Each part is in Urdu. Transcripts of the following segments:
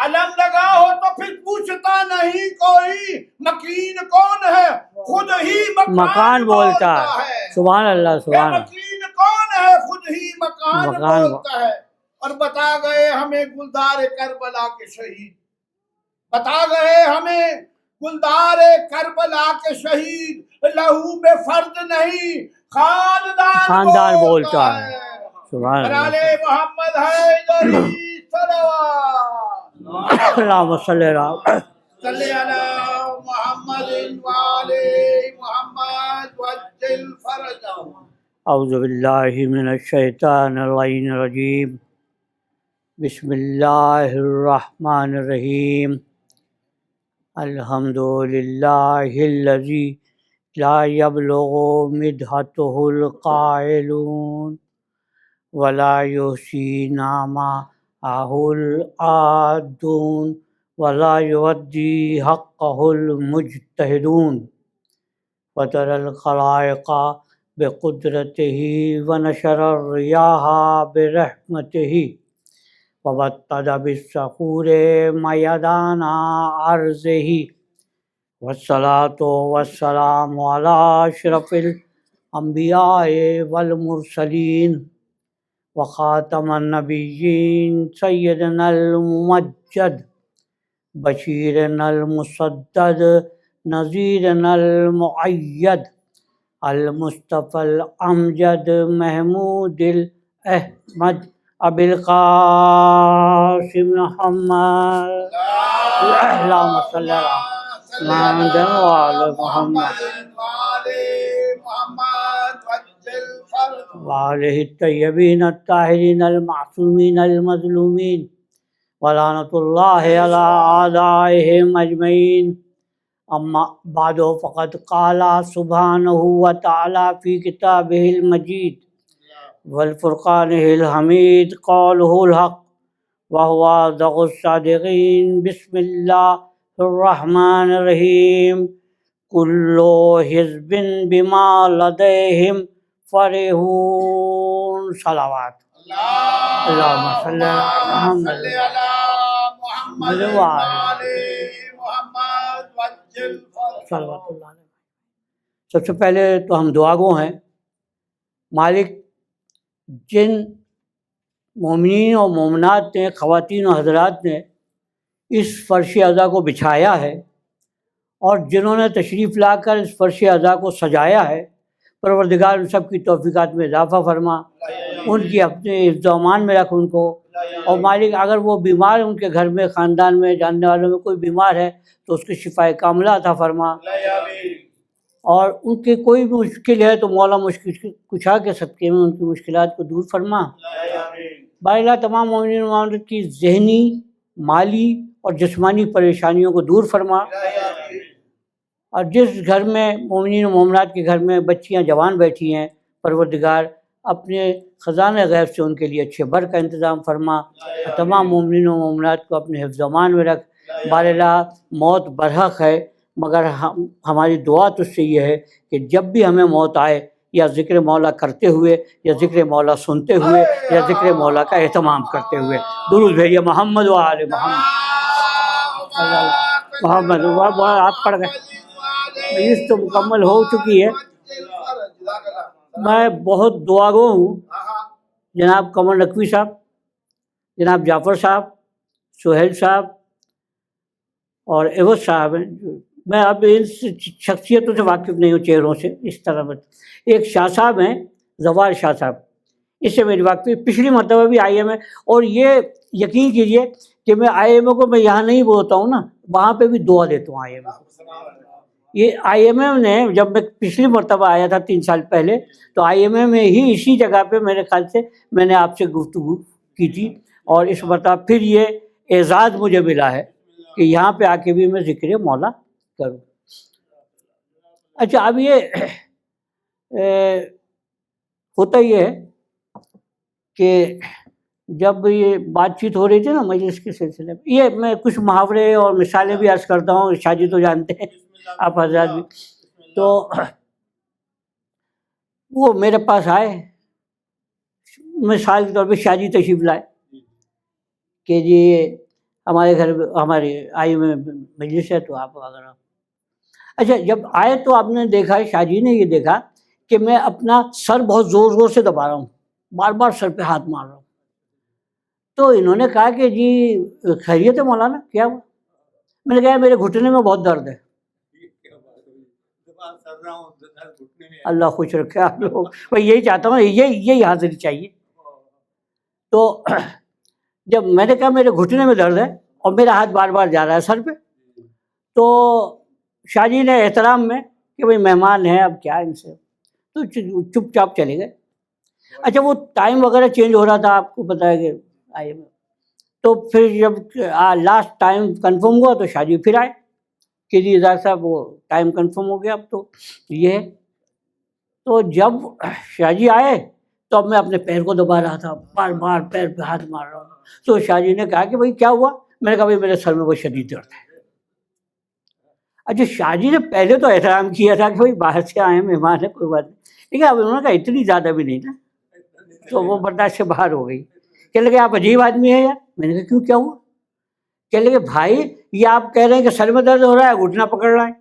علم لگا ہو تو پھر پوچھتا نہیں کوئی مکین کون ہے، خود ہی مکان بولتا ہے۔ سبحان اللہ سبحان اللہ۔ مکین کون ہے، خود ہی مکان بولتا ہے۔ اور بتا گئے ہمیں گلدار کربلا کے شہید، بتا گئے ہمیں گلدار کربلا کے شہید، لہو بے فرد نہیں خاندان بولتا ہے۔ سبحان برال اللہ۔ محمد حیدری صلوات اللہم صلی صلی علی محمد وعلی محمد وجل فرجہ۔ اعوذ باللہ من الشیطان اللعین الرجیم، بسم اللہ الرحمن الرحیم، الحمد للہ الذی لا یبلغ مدحتہ القائلون ولا یحصی نعمہ العادون ولا یؤدی حقہ المجتہدون، وتری الخلائق بقدرتہ ونشر الریاح برحمتہ وبطل بالصخور میدان ارضہ، والصلاۃ والسلام علی اشرف الانبیاء والمرسلین وخاتم النبیین سیدنا الممجد بشیرنا المسدد نذیرنا المؤید المصطفی الامجد محمود الاحمد ابی القاسم محمد، اللہم صلی علی محمد وعلی محمد وآلہ الطیبین الطاہرین المعصومین المظلومین ولعنۃ اللہ علی اعدائہم اجمعین۔ اما بعد فقد قال سبحانہ وتعالی فی کتابہ المجید والفرقانہ الحمید، قولہ الحق وہو اصدق الصادقین۔ بسم اللہ الرحمن الرحیم، کل حزب بما لدیہم فرحون۔ صلوات اللہم صلی علی محمد وعلی صلوات اللہ علیہ۔ سب سے پہلے تو ہم دعا گو ہیں، مالک جن مومنین و مومنات نے، خواتین و حضرات نے اس فرش عزا کو بچھایا ہے اور جنہوں نے تشریف لا کر اس فرش عزا کو سجایا ہے، پروردگار ان سب کی توفیقات میں اضافہ فرما، ان کی اپنے حفظ و امان میں رکھ ان کو، اور مالک اگر وہ بیمار ان کے گھر میں، خاندان میں، جاننے والوں میں کوئی بیمار ہے تو اس کی شفائے کاملہ عطا فرما، اور ان کے کوئی بھی مشکل ہے تو مولا مشکل کشا کے صدقے میں ان کی مشکلات کو دور فرما۔ بارہ تمام مومنین و مومنات کی ذہنی، مالی اور جسمانی پریشانیوں کو دور فرما، اور جس گھر میں مومنین و مومنات کے گھر میں بچیاں جوان بیٹھی ہیں، پروردگار اپنے خزانہ غیب سے ان کے لیے اچھے بر کا انتظام فرما، اور تمام مومنین و مومنات کو اپنے حفظ و امان میں رکھ۔ باراللہ موت برحق ہے، مگر ہماری دعا تو سے یہ ہے کہ جب بھی ہمیں موت آئے، یا ذکر مولا کرتے ہوئے، یا ذکر مولا سنتے ہوئے، یا ذکر مولا کا اہتمام کرتے ہوئے، درود بھیجیے محمد و آل محمد۔ محمد آپ پڑھ گئے، مجلس تو مکمل ہو چکی ہے۔ میں بہت دعا گو ہوں جناب قمر نقوی صاحب، جناب جعفر صاحب، سہیل صاحب اور عوض صاحب ہیں۔ میں اب ان شخصیتوں سے واقف نہیں ہوں، چہروں سے اس طرح میں۔ ایک شاہ صاحب ہیں، زوال شاہ صاحب، اس سے میری واقفی پچھلی مرتبہ بھی آئی ایم ہے، اور یہ یقین کیجئے کہ میں آئی ایم اے کو میں یہاں نہیں بولتا ہوں نا، وہاں پہ بھی دعا دیتا ہوں آئی ایم اے کو۔ یہ آئی ایم اے نے جب میں پچھلی مرتبہ آیا تھا 3 سال پہلے، تو آئی ایم اے میں ہی اسی جگہ پہ میرے خیال سے میں نے آپ سے گفتگو کی تھی، اور اس مرتبہ پھر یہ اعزاز مجھے ملا ہے کہ یہاں پہ آ کے بھی میں ذکر مولا کروں۔ اچھا، اب یہ ہوتا یہ ہے کہ جب یہ بات چیت ہو رہی تھی نا مجلس کے سلسلے میں، یہ میں کچھ محاورے اور مثالیں بھی عرض کرتا ہوں، شاہ جی تو جانتے ہیں، آپ حضرات بھی۔ تو وہ میرے پاس آئے، مثال کے طور پہ شاہ جی تشریف لائے کہ جی ہمارے گھر ہماری آئی میں مجلس ہے تو آپ اگر اچھا جب آئے تو آپ نے دیکھا شاہ جی نے یہ دیکھا کہ میں اپنا سر بہت زور زور سے دبا رہا ہوں، بار بار سر پہ ہاتھ مار رہا ہوں. تو انہوں نے کہا کہ جی خیریت ہے مولانا، کیا ہوا؟ میں نے کہا میرے گھٹنے میں بہت درد ہے. اللہ خوش رکھے آپ لوگ، میں یہی چاہتا ہوں، یہی حاضری چاہیے. تو جب میں نے کہا میرے گھٹنے میں درد ہے اور میرا ہاتھ بار بار جا رہا ہے سر پہ، تو شاہ جی نے احترام میں کہ بھائی مہمان ہیں اب کیا ان سے، تو چپ چاپ چلے گئے. اچھا وہ ٹائم وغیرہ چینج ہو رہا تھا، آپ کو پتہ ہے کہ آئے میں، تو پھر جب لاسٹ ٹائم کنفرم ہوا تو شاہ جی پھر آئے کہ جی اظہار صاحب وہ ٹائم کنفرم ہو گیا اب تو یہ ہے. تو جب شاہ جی آئے تو اب میں اپنے پیر کو دبا رہا تھا، بار بار پیر پہ ہاتھ مار رہا ہوں. تو شاہ جی نے کہا کہ بھائی کیا ہوا؟ میں نے کہا بھائی میرے سر میں بہت شدید درد ہے. اچھا شاہ جی نے پہلے تو احترام کیا تھا کہ بھائی باہر سے آئے ہیں مہمان ہے کوئی بات نہیں، لیکن اب انہوں نے کہا اتنی زیادہ بھی نہیں نا، تو وہ برداشت سے باہر ہو گئی. کہنے لگے آپ عجیب آدمی ہیں یار. میں نے کہا کیوں، کیا ہوا؟ کہنے لگے بھائی یہ آپ کہہ رہے ہیں کہ سر میں درد ہو رہا ہے گھٹنا پکڑ رہا ہے،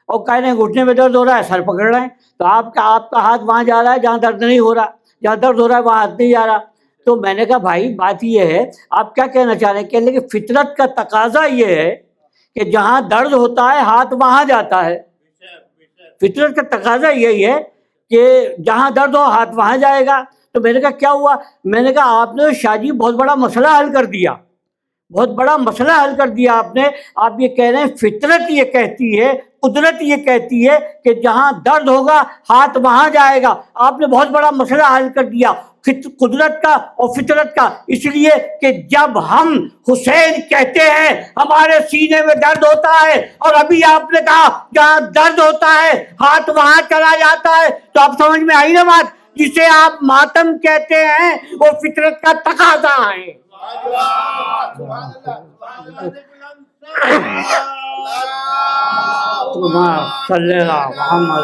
اور کہہ رہے ہیں گھٹنے میں درد ہو رہا ہے سر پکڑ رہے ہیں، تو آپ کا ہاتھ وہاں جا رہا ہے جہاں درد نہیں ہو رہا، جہاں درد ہو رہا ہے وہاں ہاتھ نہیں جا رہا. تو میں نے کہا بھائی بات یہ ہے آپ کیا کہنا چاہ رہے ہیں؟ کہنے لگے فطرت کا تقاضا یہ ہے کہ جہاں درد ہوتا ہے ہاتھ وہاں جاتا ہے. فطرت کا تقاضا یہی ہے کہ جہاں درد ہو ہاتھ وہاں جائے گا. تو میں نے کہا کیا ہوا؟ میں نے کہا آپ نے شاہ جی بہت بڑا مسئلہ حل کر دیا، بہت بڑا مسئلہ حل کر دیا آپ نے. آپ یہ کہہ رہے ہیں فطرت یہ کہتی ہے، قدرت یہ کہتی ہے کہ جہاں درد ہوگا ہاتھ وہاں جائے گا. آپ نے بہت بڑا مسئلہ حل کر دیا قدرت کا اور فطرت کا، اس لیے کہ جب ہم حسین کہتے ہیں ہمارے سینے میں درد ہوتا ہے، اور ابھی آپ نے کہا جہاں درد ہوتا ہے ہاتھ وہاں چلا جاتا ہے، تو اب سمجھ میں آئی نا بات؟ جسے آپ ماتم کہتے ہیں وہ فطرت کا تقاضا ہے. صلی اللہ محمد.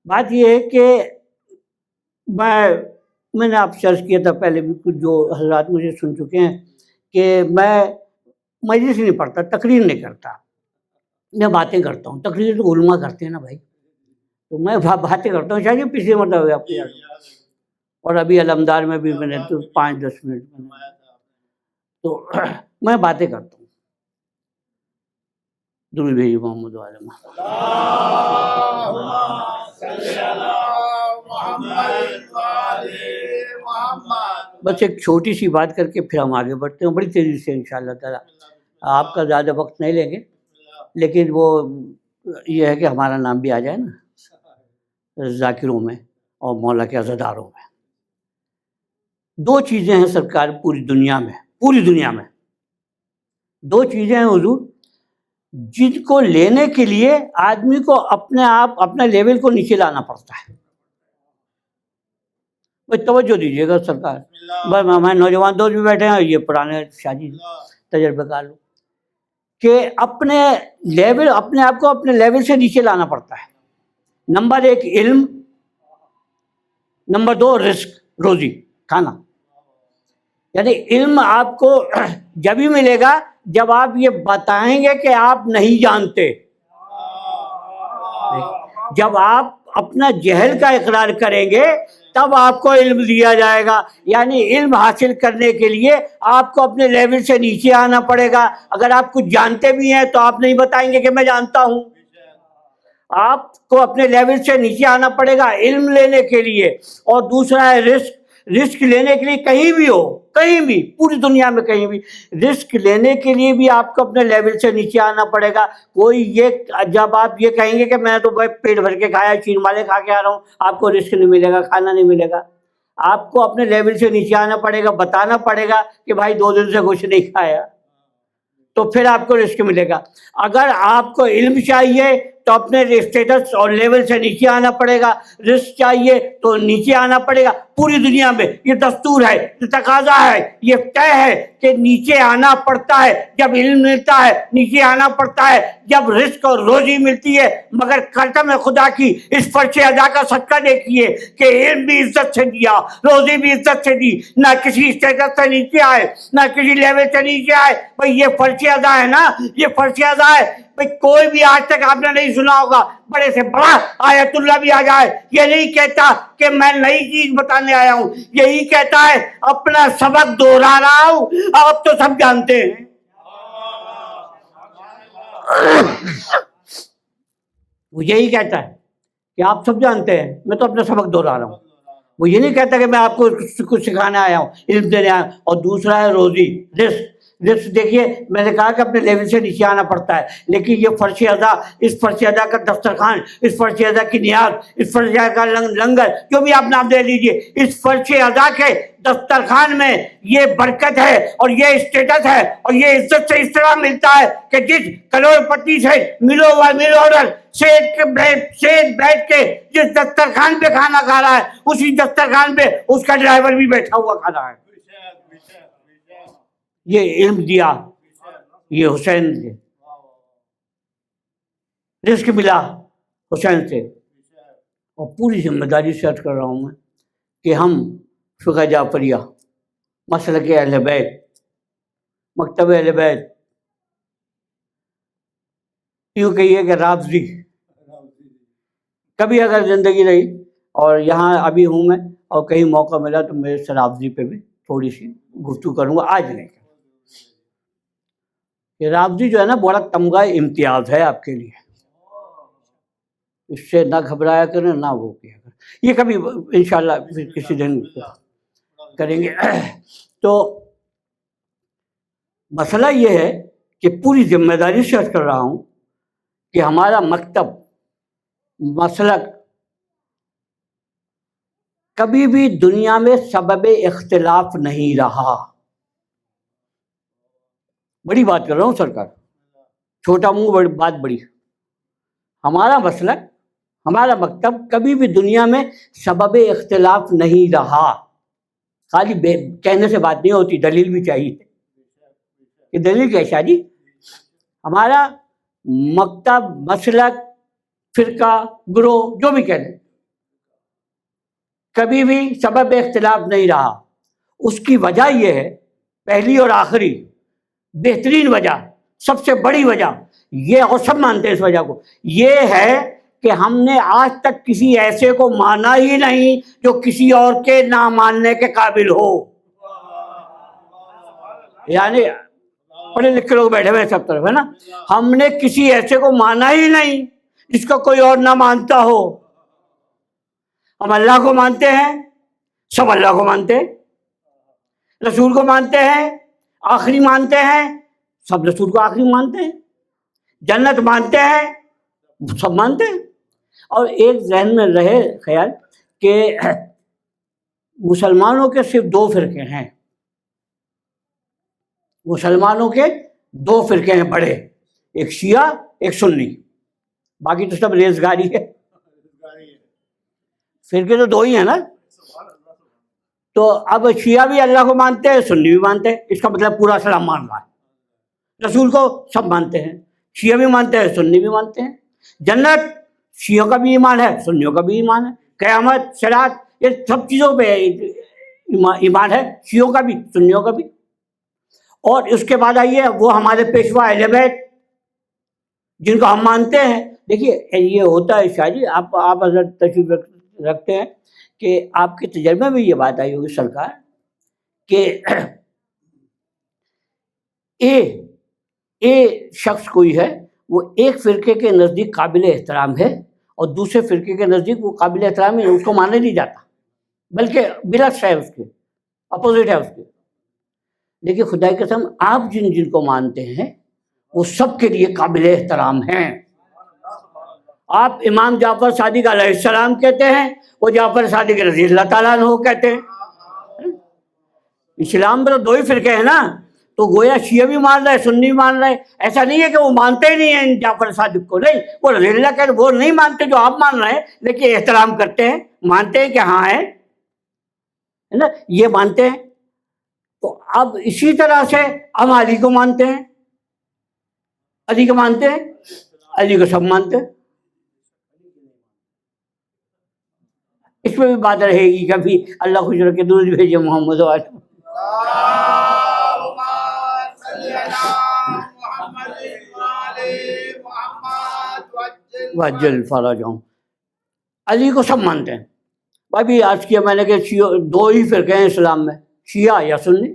بات یہ ہے کہ میں نے آپ سے عرض کیا تھا پہلے بھی، کچھ جو حضرات مجھے سن چکے ہیں کہ میں مجلس نہیں پڑھتا، تقریر نہیں کرتا، میں باتیں کرتا ہوں. تقریر تو علماء کرتے ہیں نا بھائی، تو میں باتیں کرتا ہوں. شاید پچھلے مرتبہ ہوئے آپ کو یاد ہو، اور ابھی علمدار میں بھی میں نے تو 5-10 منٹ تو میں باتیں کرتا ہوں. درود بھیجیے محمد والے بس ایک چھوٹی سی بات کر کے پھر ہم آگے بڑھتے ہیں بڑی تیزی سے انشاءاللہ تعالی. آپ کا زیادہ وقت نہیں لیں گے، لیکن وہ یہ ہے کہ ہمارا نام بھی آ جائے نا ذاکروں میں اور مولا کے عزاداروں میں. 2 چیزیں ہیں سرکار پوری دنیا میں 2 چیزیں ہیں حضور جن کو لینے کے لیے آدمی کو اپنے لیول کو نیچے لانا پڑتا ہے. توجہ دیجیے گا سرکار، ہمارے نوجوان دوست بھی بیٹھے ہیں، یہ پرانے شاہ جی تجربے کار لوگ، کہ اپنے آپ کو اپنے لیول سے نیچے لانا پڑتا ہے. نمبر 1 علم، نمبر 2 رزق، روزی کھانا. یعنی علم آپ کو جب ہی ملے گا جب آپ یہ بتائیں گے کہ آپ نہیں جانتے. جب آپ اپنا جہل کا اقرار کریں گے تب آپ کو علم دیا جائے گا. یعنی علم حاصل کرنے کے لیے آپ کو اپنے لیول سے نیچے آنا پڑے گا. اگر آپ کچھ جانتے بھی ہیں تو آپ نہیں بتائیں گے کہ میں جانتا ہوں. آپ کو اپنے لیول سے نیچے آنا پڑے گا علم لینے کے لیے. اور دوسرا ہے رزق لینے کے لیے کہیں بھی ہو، کہیں بھی پوری دنیا میں کہیں بھی رزق لینے کے لیے بھی آپ کو اپنے لیول سے نیچے آنا پڑے گا. جب آپ یہ کہیں گے کہ میں تو پیٹ بھر کے کھایا، چین والے کھا کے آ رہا ہوں، آپ کو رزق نہیں ملے گا، کھانا نہیں ملے گا. آپ کو اپنے لیول سے نیچے آنا پڑے گا، بتانا پڑے گا کہ بھائی 2 دن سے کچھ نہیں کھایا، تو پھر آپ کو رزق ملے گا. اگر آپ کو علم چاہیے تو اپنے اسٹیٹس اور لیول سے نیچے آنا پڑے گا. رزق چاہیے تو نیچے آنا پڑے گا. پوری دنیا میں یہ دستور ہے، یہ تقاضا ہے، یہ طے ہے کہ نیچے آنا پڑتا ہے جب علم ملتا ہے، نیچے آنا پڑتا ہے جب رزق اور روزی ملتی ہے۔ مگر قسم خدا کی اس فرش ادا کا صدقہ دیکھیے کہ علم بھی عزت سے دیا، روزی بھی عزت سے دی، نہ کسی اسٹیٹس سے نیچے آئے، نہ کسی لیول سے نیچے آئے۔ بھئی یہ فرش ادا ہے نا، یہ فرش ادا ہے۔ بھئی کوئی بھی آج تک آپ نے نہیں سنا ہوگا بڑے سے بڑا آیت اللہ بھی آ جائے، یہ نہیں کہتا کہ میں نئی چیز بتانے آیا ہوں، یہی کہتا ہے اپنا سبق دوہرا رہا ہوں، آپ تو سب جانتے ہیں۔ وہ یہی کہتا ہے کہ آپ سب جانتے ہیں، میں تو اپنا سبق دوہرا رہا ہوں۔ وہ یہ نہیں کہتا کہ میں آپ کو کچھ سکھانے آیا ہوں، علم دینے آیا ہوں۔ اور دوسرا ہے روزی، رزق۔ دیکھیے میں نے کہا کہ اپنے لیول سے نیچے آنا پڑتا ہے، لیکن یہ فرش ادا، اس فرش ادا کا دسترخوان، اس فرش ادا کی نیاز، اس فرش ادا کا لنگر، جو بھی آپ نام دے لیجئے، اس فرش ادا کے دسترخوان میں یہ برکت ہے اور یہ اسٹیٹس ہے اور یہ عزت سے اس طرح ملتا ہے کہ جس کروڑ پتی سے ملو آرڈر سیٹ بیٹھ کے جس دسترخوان پہ کھانا کھا رہا ہے، اسی دسترخوان پہ اس کا ڈرائیور بھی بیٹھا ہوا کھا رہا ہے۔ یہ علم دیا، یہ حسین سے رزق ملا، حسین سے۔ اور پوری ذمہ داری سے عرض کر رہا ہوں میں کہ ہم فقہ جعفریہ، مسلک اہل بیت، مکتب اہل بیت، یوں کہیے کہ رافضی، کبھی اگر زندگی رہی اور یہاں ابھی ہوں میں اور کہیں موقع ملا تو میں اس رافضی پہ بھی تھوڑی سی گفتگو کروں گا، آج نہیں۔ یہ رافضی جو ہے نا بڑا تمغہ امتیاز ہے آپ کے لیے، اس سے نہ گھبرایا کریں نہ وہ کیا کریں، یہ کبھی انشاءاللہ پھر کسی دن کریں گے۔ تو مسئلہ یہ ہے کہ پوری ذمہ داری سے عرض کر رہا ہوں کہ ہمارا مکتب، مسلک کبھی بھی دنیا میں سبب اختلاف نہیں رہا۔ بڑی بات کر رہا ہوں سرکار، چھوٹا منہ بات بڑی۔ ہمارا مسلک، ہمارا مکتب کبھی بھی دنیا میں سبب اختلاف نہیں رہا۔ خالی کہنے سے بات نہیں ہوتی، دلیل بھی چاہیے۔ یہ دلیل کیا شاہ جی؟ ہمارا مکتب، مسلک، فرقہ، گروہ، جو بھی کہہ لیں، کبھی بھی سبب اختلاف نہیں رہا۔ اس کی وجہ یہ ہے، پہلی اور آخری بہترین وجہ، سب سے بڑی وجہ یہ، اور سب مانتے ہیں اس وجہ کو، یہ ہے کہ ہم نے آج تک کسی ایسے کو مانا ہی نہیں جو کسی اور کے نہ ماننے کے قابل ہو۔ یعنی پڑھے لکھے لوگ بیٹھے ہوئے سب طرف ہے نا، ہم نے کسی ایسے کو مانا ہی نہیں جس کو کوئی اور نہ مانتا ہو۔ ہم اللہ کو مانتے ہیں، سب اللہ کو مانتے ہیں، رسول کو مانتے ہیں، آخری مانتے ہیں، سب رسول کو آخری مانتے ہیں، جنت مانتے ہیں، سب مانتے ہیں۔ اور ایک ذہن میں رہے خیال کہ مسلمانوں کے صرف دو فرقے ہیں، مسلمانوں کے دو فرقے ہیں بڑے، ایک شیعہ ایک سنی، باقی تو سب ریزگاری ہے۔ فرقے تو دو ہی ہیں نا۔ تو اب شیعہ بھی اللہ کو مانتے ہیں، سنی بھی مانتے ہیں، اس کا مطلب پورا اسلام مان رہا ہے۔ رسول کو سب مانتے ہیں، شیعہ بھی مانتے ہیں، سنی بھی مانتے ہیں۔ جنت شیعوں کا بھی ایمان ہے، سنیوں کا بھی ایمان ہے۔ قیامت، صراط، یہ سب چیزوں پہ ایمان ہے، شیعوں کا بھی سنیوں کا بھی۔ اور اس کے بعد آئیے وہ ہمارے پیشوا اہل بیت جن کو ہم مانتے ہیں۔ دیکھیے یہ ہوتا ہے شاہ جی، آپ حضرت تشریف رکھتے ہیں کہ آپ کے تجربے میں یہ بات آئی ہوگی سرکار کہ اے شخص کوئی ہے، وہ ایک فرقے کے نزدیک قابل احترام ہے اور دوسرے فرقے کے نزدیک وہ قابل احترام ہے، اس کو مانا نہیں جاتا، بلکہ برعکس ہے، اس کے اپوزٹ ہے اس کے۔ لیکن خدا کی قسم آپ جن کو مانتے ہیں وہ سب کے لیے قابل احترام ہیں۔ آپ امام جعفر صادق علیہ السلام کہتے ہیں، وہ جعفر صادق رضی اللہ تعالیٰ عنہ کہتے ہیں۔ اسلام میں تو دو ہی فرقے ہیں نا، تو گویا شیعہ بھی مان رہے، سنی بھی مان رہے۔ ایسا نہیں ہے کہ وہ مانتے ہی نہیں ہیں جعفر صادق کو، نہیں، وہ رضی اللہ کہتے، وہ نہیں مانتے جو آپ مان رہے ہیں، لیکن احترام کرتے ہیں، مانتے ہیں کہ ہاں ہے۔ ہے نا, یہ مانتے ہیں. تو اب اسی طرح سے ہم علی کو مانتے ہیں, علی کو مانتے ہیں, علی کو سب مانتے ہیں. اس میں بھی بات رہے گی کبھی اللہ خوش رکھے درود بھیجے محمد وعلیہ. وجل فرجہم. علی کو سب مانتے ہیں. ابھی آج کیا میں نے کہ دو ہی فرقے ہیں اسلام میں, شیعہ یا سنی.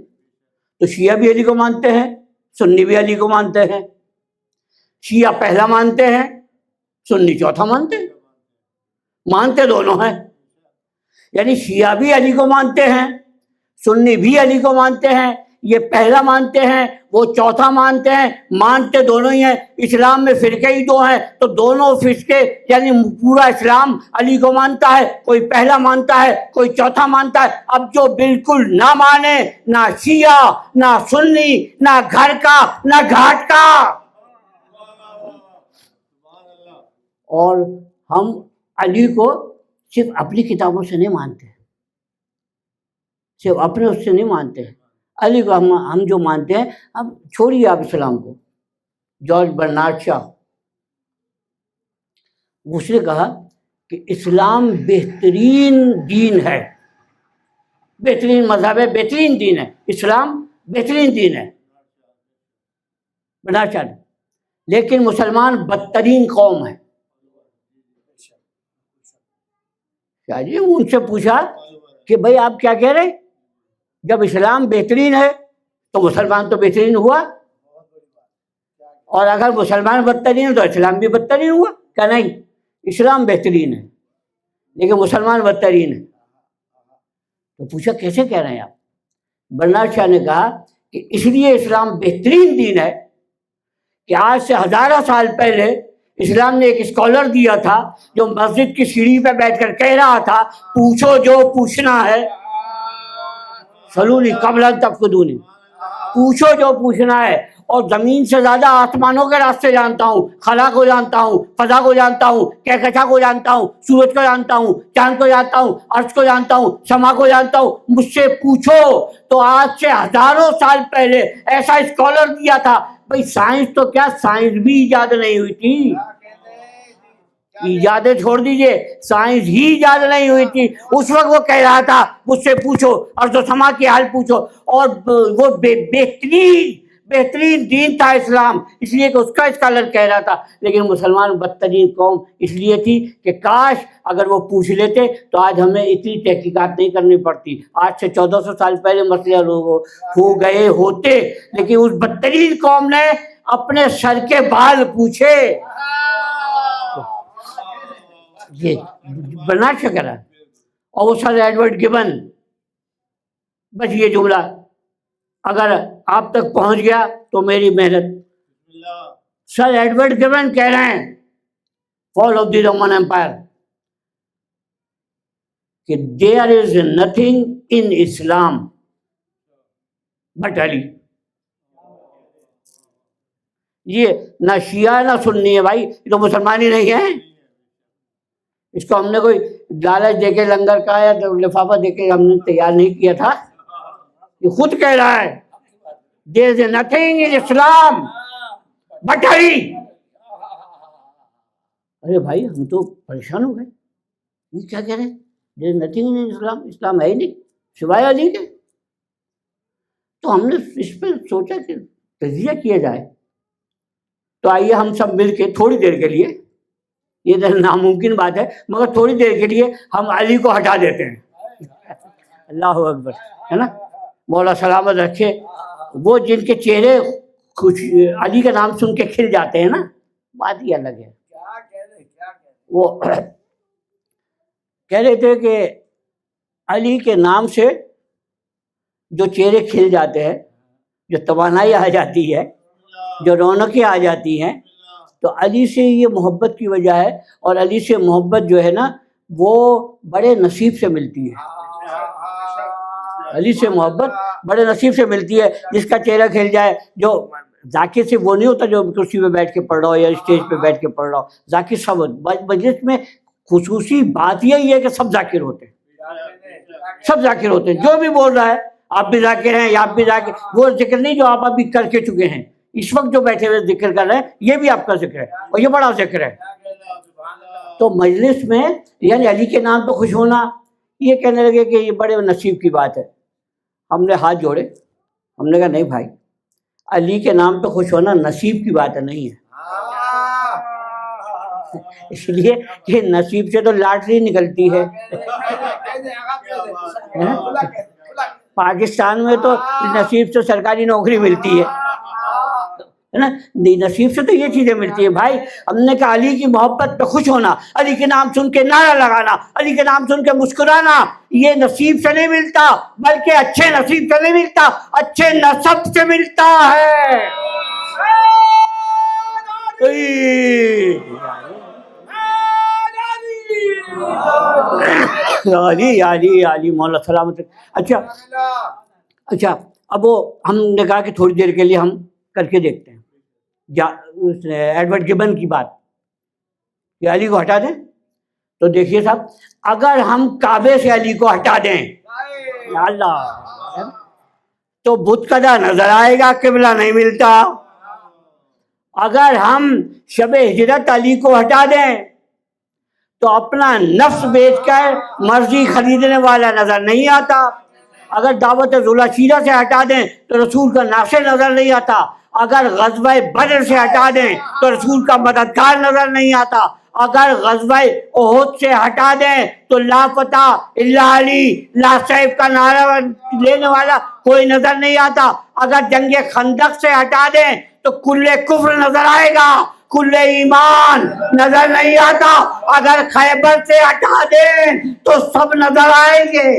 تو شیعہ بھی علی کو مانتے ہیں, سنی بھی علی کو مانتے ہیں. شیعہ پہلا مانتے ہیں, سنی چوتھا مانتے ہیں. مانتے دونوں ہیں, یعنی شیعہ بھی علی کو مانتے ہیں, سنی بھی علی کو مانتے ہیں. یہ پہلا مانتے ہیں, وہ چوتھا مانتے ہیں, مانتے دونوں ہی ہیں. اسلام میں فرقے ہی دو ہیں, تو دونوں فرقے یعنی پورا اسلام علی کو مانتا ہے. کوئی پہلا مانتا ہے, کوئی چوتھا مانتا ہے. اب جو بالکل نہ مانے, نہ شیعہ نہ سنی, نہ گھر کا نہ گھاٹ کا. اور ہم علی کو صرف اپنی کتابوں سے نہیں مانتے, صرف اپنے اس سے نہیں مانتے. علی کو ہم جو مانتے ہیں, اب چھوڑیے آپ اسلام کو. جارج برنارڈ شاہ, اس نے کہا کہ اسلام بہترین دین ہے, بہترین مذہب ہے, بہترین دین ہے. اسلام بہترین دین ہے برنارڈ شاہ نے, لیکن مسلمان بدترین قوم ہے. شاہ جی ان سے پوچھا کہ بھائی آپ کیا کہہ رہے, جب اسلام بہترین ہے تو مسلمان تو بہترین ہوا, اور اگر مسلمان بدترین ہے تو اسلام بھی بدترین ہوا. کہ نہیں, اسلام بہترین ہے لیکن مسلمان بدترین ہے. تو پوچھا کیسے کہہ رہے ہیں آپ؟ برنارڈ شاہ نے کہا کہ اس لیے اسلام بہترین دین ہے کہ آج سے ہزاروں سال پہلے اسلام نے ایک اسکالر دیا تھا جو مسجد کی سیڑھی پہ بیٹھ کر کہہ رہا تھا, پوچھو جو پوچھنا ہے, سلونی قبل ان تفقدونی, پوچھو جو پوچھنا ہے. اور زمین سے زیادہ آسمانوں کے راستے جانتا ہوں, خلا کو جانتا ہوں, فضا کو جانتا ہوں, کہکشاں کو جانتا ہوں, سورج کو جانتا ہوں, چاند کو جانتا ہوں, عرش کو جانتا ہوں, سما کو جانتا ہوں, مجھ سے پوچھو. تو آج سے ہزاروں سال پہلے ایسا اسکالر دیا تھا. بھائی سائنس تو کیا, سائنس بھی ایجاد نہیں ہوئی تھی, ایجادیں چھوڑ دیجئے, سائنس ہی ایجاد نہیں ہوئی تھی. اس وقت وہ کہہ رہا تھا مجھ سے پوچھو, ارض و سما کی حال پوچھو. اور وہ بہترین دین تھا اسلام, اس لیے کہ اس کا اسکالر کہہ رہا تھا. لیکن مسلمان بدترین قوم اس لیے تھی کہ کاش اگر وہ پوچھ لیتے تو آج ہمیں اتنی تحقیقات نہیں کرنی پڑتی. آج سے 1400 سال پہلے مسئلے ہو گئے ہوتے, لیکن اس بدترین قوم نے اپنے سر کے بال پوچھے. یہ برنارڈ شاہ کہہ رہا ہے. اور وہ سر ایڈورڈ گبن, بس یہ جملہ اگر آپ تک پہنچ گیا تو میری محنت. سر ایڈورڈ گبن کہہ رہے ہیں fall of the Roman empire کہ there is nothing in Islam but Ali. یہ نہ شیعہ نہ سنی ہے بھائی, یہ تو مسلمان ہی نہیں ہے. اس کو ہم نے کوئی لالچ دے کے لنگر کا یا لفافہ دے کے ہم نے تیار نہیں کیا تھا. یہ خود کہہ رہا ہے there is nothing in Islam but علی. ارے بھائی ہم تو پریشان ہو گئے, یہ کیا کہہ رہے ہیں, there is nothing in Islam, اسلام ہے ہی نہیں سوائے علی کے. تو ہم نے اس پہ سوچا کہ تجزیہ کیا جائے. تو آئیے ہم سب مل کے تھوڑی دیر کے لیے, یہ تو ناممکن بات ہے مگر تھوڑی دیر کے لیے ہم علی کو ہٹا دیتے ہیں. اللہ اکبر, ہے نا, مولا سلامت رکھے. وہ جن کے چہرے خوش علی کا نام سن کے کھل جاتے ہیں نا, بات ہی الگ ہے. وہ کہہ رہے تھے کہ علی کے نام سے جو چہرے کھل جاتے ہیں, جو توانائی آ جاتی ہے, جو رونقیں آ جاتی ہیں, تو علی سے یہ محبت کی وجہ ہے. اور علی سے محبت جو ہے نا وہ بڑے نصیب سے ملتی ہے. علی سے محبت بڑے نصیب سے ملتی ہے. جس کا چہرہ کھل جائے, جو ذاکر سے وہ نہیں ہوتا جو کرسی پہ بیٹھ کے پڑھ رہا ہو یا اسٹیج پہ بیٹھ کے پڑھ رہا ہو. ذاکر سب مجلس میں خصوصی بات یہی ہے کہ سب ذاکر ہوتے ہیں, سب ذاکر ہوتے ہیں. جو بھی بول رہا ہے آپ بھی ذاکر ہیں یا آپ بھی ذاکر, وہ ذکر نہیں جو آپ ابھی کر کے چکے ہیں. اس وقت جو بیٹھے ہوئے ذکر کر رہے ہیں یہ بھی آپ کا ذکر ہے اور یہ بڑا ذکر ہے. تو مجلس میں یعنی علی کے نام پہ خوش ہونا, یہ کہنے لگے کہ یہ بڑے نصیب کی بات ہے. ہم نے ہاتھ جوڑے, ہم نے کہا نہیں بھائی, علی کے نام پہ خوش ہونا نصیب کی بات نہیں ہے. اس لیے کہ نصیب سے تو لاٹری نکلتی ہے. پاکستان میں تو نصیب سے سرکاری نوکری ملتی ہے نا, نصیب سے تو یہ چیزیں ملتی ہیں بھائی. ہم نے کہا علی کی محبت پہ خوش ہونا, علی کے نام سن کے نعرہ لگانا, علی کے نام سن کے مسکرانا, یہ نصیب سے نہیں ملتا, بلکہ اچھے نصیب سے نہیں ملتا, اچھے نسب سے ملتا ہے. علی علی علی مولا سلامت. اچھا اب وہ ہم نے کہا کہ تھوڑی دیر کے لیے ہم کر کے دیکھتے ہیں ایڈورڈ گبن کی بات کہ علی کو ہٹا دیں. تو دیکھیے صاحب, اگر ہم کعبے سے علی کو ہٹا دیں یا اللہ تو بت قدا نظر آئے گا, قبلہ نہیں ملتا. اگر ہم شب ہجرت علی کو ہٹا دیں تو اپنا نفس بیچ کر مرضی خریدنے والا نظر نہیں آتا. اگر دعوت ذوالعشیرہ سے ہٹا دیں تو رسول کا ناصر نظر نہیں آتا. اگر غزوہ بدر سے ہٹا دیں تو رسول کا مددگار نظر نہیں آتا. اگر غزوہ احد سے ہٹا دیں تو لا فتح الا علی, لا سیف کا نعرہ لینے والا کوئی نظر نہیں آتا. اگر جنگ خندق سے ہٹا دیں تو کل کفر نظر آئے گا, کل ایمان نظر نہیں آتا. اگر خیبر سے ہٹا دیں تو سب نظر آئیں گے,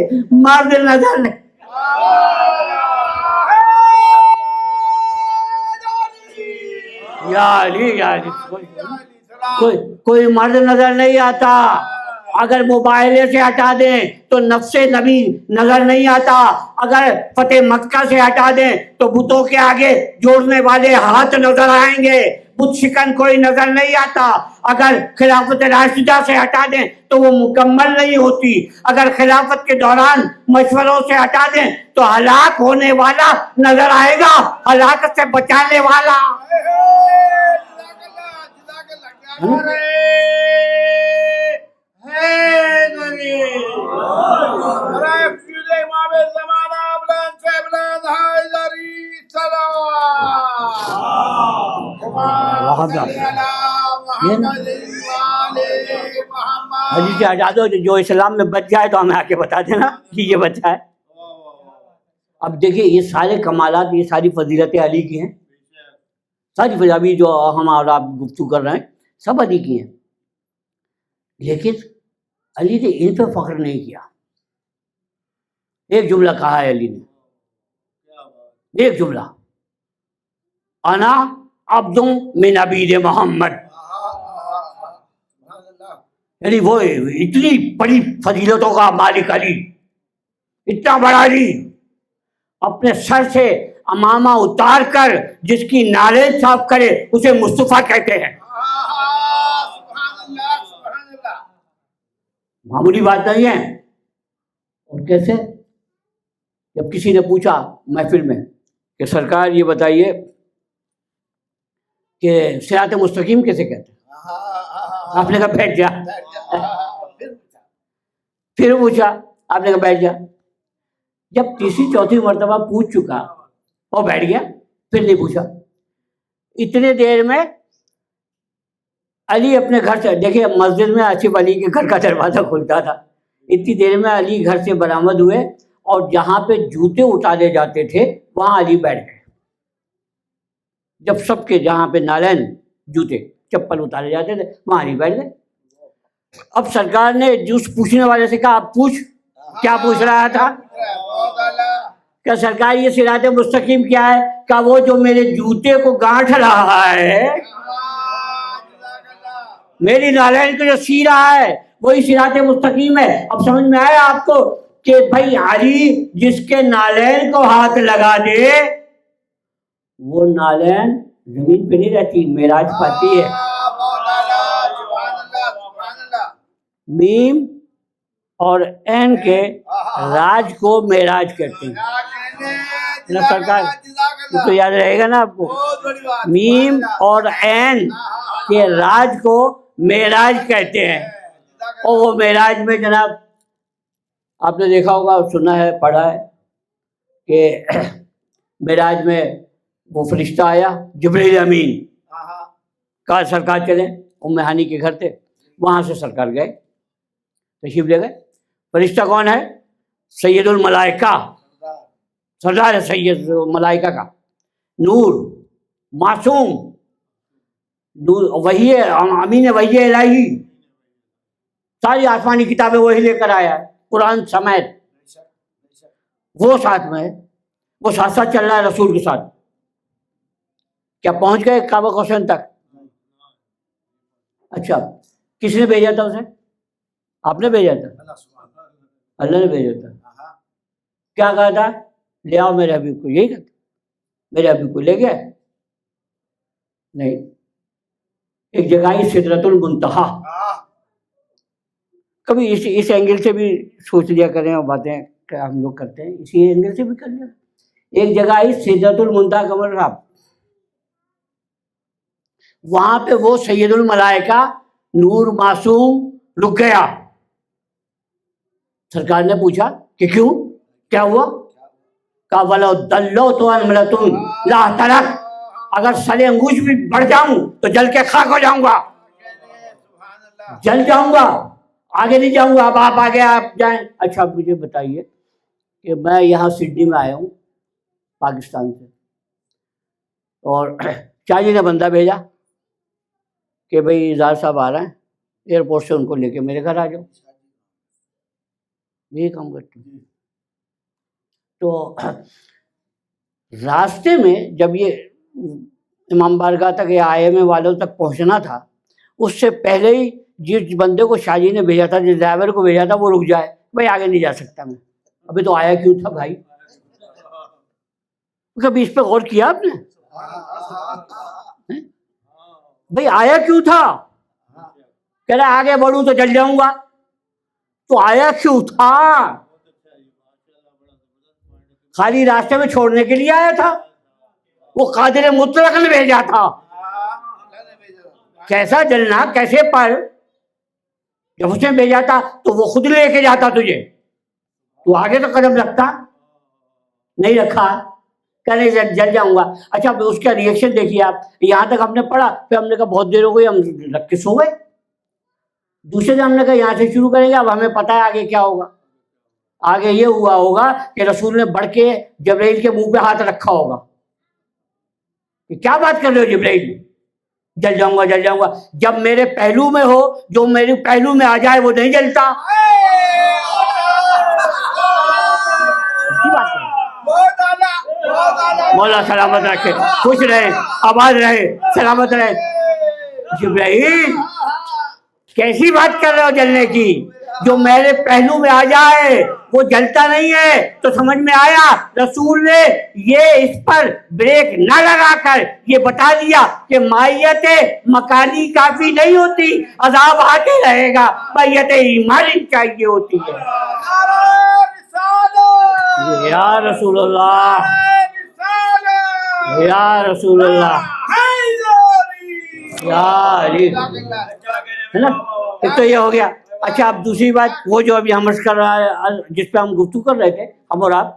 مرد نظر نہیں. یا علی یا علی, کوئی مرد نظر نہیں آتا. اگر موبائلے سے ہٹا دیں تو نفس نبی نظر نہیں آتا. اگر فتح مکہ سے ہٹا دیں تو بتوں کے آگے جوڑنے والے ہاتھ نظر آئیں گے, بت شکن کوئی نظر نہیں آتا. اگر خلافت راشدہ سے ہٹا دیں تو وہ مکمل نہیں ہوتی. اگر خلافت کے دوران مشوروں سے ہٹا دیں تو ہلاک ہونے والا نظر آئے گا, ہلاکت سے بچانے والا. حدیث اجازت ہو جو اسلام میں بچ جائے تو ہمیں آ کے بتا دینا کہ یہ بچہ ہے. اب دیکھیے یہ سارے کمالات, یہ ساری فضیلتیں علی کی ہیں. ساری فضیلتیں جو ہم اور آپ گفتگو کر رہے ہیں سب علی کی ہیں. لیکن علی نے ان پہ فخر نہیں کیا. ایک جملہ کہا ہے علی نے, ایک جملہ, انا عبد من عبید محمد. یعنی وہ اتنی بڑی فضیلتوں کا مالک علی, اتنا بڑا علی, اپنے سر سے امامہ اتار کر جس کی نالین صاف کرے اسے مصطفیٰ کہتے ہیں. معمولی بات نہیں ہے. اور کیسے, جب کسی نے پوچھا محفل میں کہ سرکار یہ بتائیے کہ صراط مستقیم کیسے کہتے ہیں, آپ نے کہا بیٹھ جا. پھر پوچھا, آپ نے کہا بیٹھ جا. جب تیسری چوتھی مرتبہ پوچھ چکا اور بیٹھ گیا, پھر نہیں پوچھا. اتنے دیر میں علی اپنے گھر سے, دیکھیں مسجد میں آصف علی کے گھر کا دروازہ کھلتا تھا, اتنی دیر میں علی گھر سے برآمد ہوئے اور جہاں پہ جوتے اتارے جاتے تھے وہاں علی بیٹھ گئے. جب سب کے جہاں پہ نالین جوتے چپل اتارے جاتے تھے وہاں علی بیٹھ گئے. اب سرکار نے جوس پوچھنے والے سے کہا آپ پوچھ, کیا پوچھ رہا تھا؟ کہ سرکار یہ صراط مستقیم کیا ہے؟ کہ وہ جو میرے جوتے کو گانٹھ رہا ہے, میری نالین کو جو سی رہا ہے وہی صراط مستقیم ہے. اب سمجھ میں آیا آپ کو کہ بھائی علی جس کے نالین کو ہاتھ لگا دے وہ نالین زمین پہ نہیں رہتی, معراج پاتی ہے. میم اور این کے راج کو معراج کہتے ہیں نا سرکار. یہ تو یاد رہے گا نا آپ کو. میم اور عین کے راج کو معراج کہتے ہیں. اور وہ معراج میں جناب آپ نے دیکھا ہوگا, سنا ہے, پڑھا ہے کہ معراج میں وہ فرشتہ آیا, جبرائیل امین, کہا سرکار چلیں, ام ہانی کے گھر تھے, وہاں سے سرکار گئے, تشریف لے گئے. فرشتہ کون ہے؟ سید الملائکہ, سردار ہے سید ملائکہ کا, نور, معصوم, نور, وہی ہے امین, وہی ہے الہی, ساری آسمانی کتابیں وہی لے کر آیا ہے, قرآن سمیت. وہ ساتھ میں, وہ ساتھ ساتھ چل رہا ہے رسول کے ساتھ. کیا پہنچ گئے کعبہ کوثر تک؟ اچھا, کس نے بھیجا تھا اسے؟ آپ نے بھیجا تھا؟ اللہ نے بھیجا تھا. کیا کہا تھا؟ لے آؤ میرے حبیب کو, یہی کہتا, میرے حبیب کو لے گیا نہیں. ایک جگہ ہی سدرۃ المنتہا, کبھی اس اینگل سے بھی سوچ لیا کریں اور باتیں کہ ہم لوگ کرتے ہیں, اسی اینگل سے بھی کر لیا. ایک جگہ ہی سدرۃ المنتہا کمر صاحب, وہاں پہ وہ سید الملائکہ نور معصوم رک گیا. سرکار نے پوچھا کہ کیوں, کیا ہوا؟ کہا وَلَوْ دَلَّوْتُ أَمْرَةٌ لَا تَرَكْ, اگر سر انگوش بھی بڑھ جاؤں تو جل کے خاک ہو جاؤں گا, جل جاؤں گا, آگے نہیں جاؤں گا. اب آپ آگے آپ جائیں. اچھا آپ مجھے بتائیے کہ میں یہاں سڈنی میں آیا ہوں پاکستان سے, اور شاہ جی نے بندہ بھیجا کہ بھئی اظہار صاحب آ رہے ہیں, ایئرپورٹ سے ان کو لے کے میرے گھر آ جاؤ. یہی کام کرتے ہیں. تو راستے میں جب یہ امام بارگاہ تک یا IMA والوں تک پہنچنا تھا, اس سے پہلے ہی جس بندے کو شاہ جی نے بھیجا تھا, جس ڈرائیور کو بھیجا تھا, وہ رک جائے, بھائی آگے نہیں جا سکتا میں. ابھی تو آیا کیوں تھا بھائی؟ کبھی اس پہ غور کیا آپ نے؟ بھائی آیا کیوں تھا؟ کہہ رہا آگے بڑھوں تو چل جاؤں گا. تو آیا کیوں تھا؟ خالی راستے میں چھوڑنے کے لیے آیا تھا؟ وہ قادر مطلق نے بھیجا تھا. کیسا جلنا, کیسے پر, جب اس نے بھیجا تھا تو وہ خود لے کے جاتا تجھے, تو آگے تو قدم رکھتا, نہیں رکھا, کہنے جل جاؤں گا. اچھا اس کا ریئیکشن دیکھیے آپ. یہاں تک ہم نے پڑھا, پھر ہم نے کہا بہت دیر ہو گئی, ہم رکھ کے سو گئے. دوسرے دن ہم نے کہا یہاں سے شروع کریں گے, اب ہمیں پتہ ہے آگے کیا ہوگا. آگے یہ ہوا ہوگا کہ رسول نے بڑھ کے جبرائیل کے منہ پہ ہاتھ رکھا ہوگا. کیا بات کر رہے ہو جبرائیل, جل جاؤں گا, جل جاؤں گا. جب میرے پہلو میں ہو, جو میرے پہلو میں آ جائے وہ نہیں جلتا. مولا سلامت رکھے, خوش رہے, آباد رہے, سلامت رہے. جبرائیل کیسی بات کر رہے ہو جلنے کی؟ جو میرے پہلو میں آ جائے وہ جلتا نہیں ہے. تو سمجھ میں آیا, رسول نے یہ اس پر بریک نہ لگا کر یہ بتا دیا کہ مائیت مکانی کافی نہیں ہوتی, عذاب آتے رہے گا, مائیت ایمانی چاہیے ہوتی ہے. یا رسول اللہ, یا رسول اللہ, یا علی, ہے نا. ایک تو یہ ہو گیا. اچھا اب دوسری بات, وہ جو ابھی ہم کر رہا ہے, جس پہ ہم گفتگو کر رہے تھے ہم اور آپ,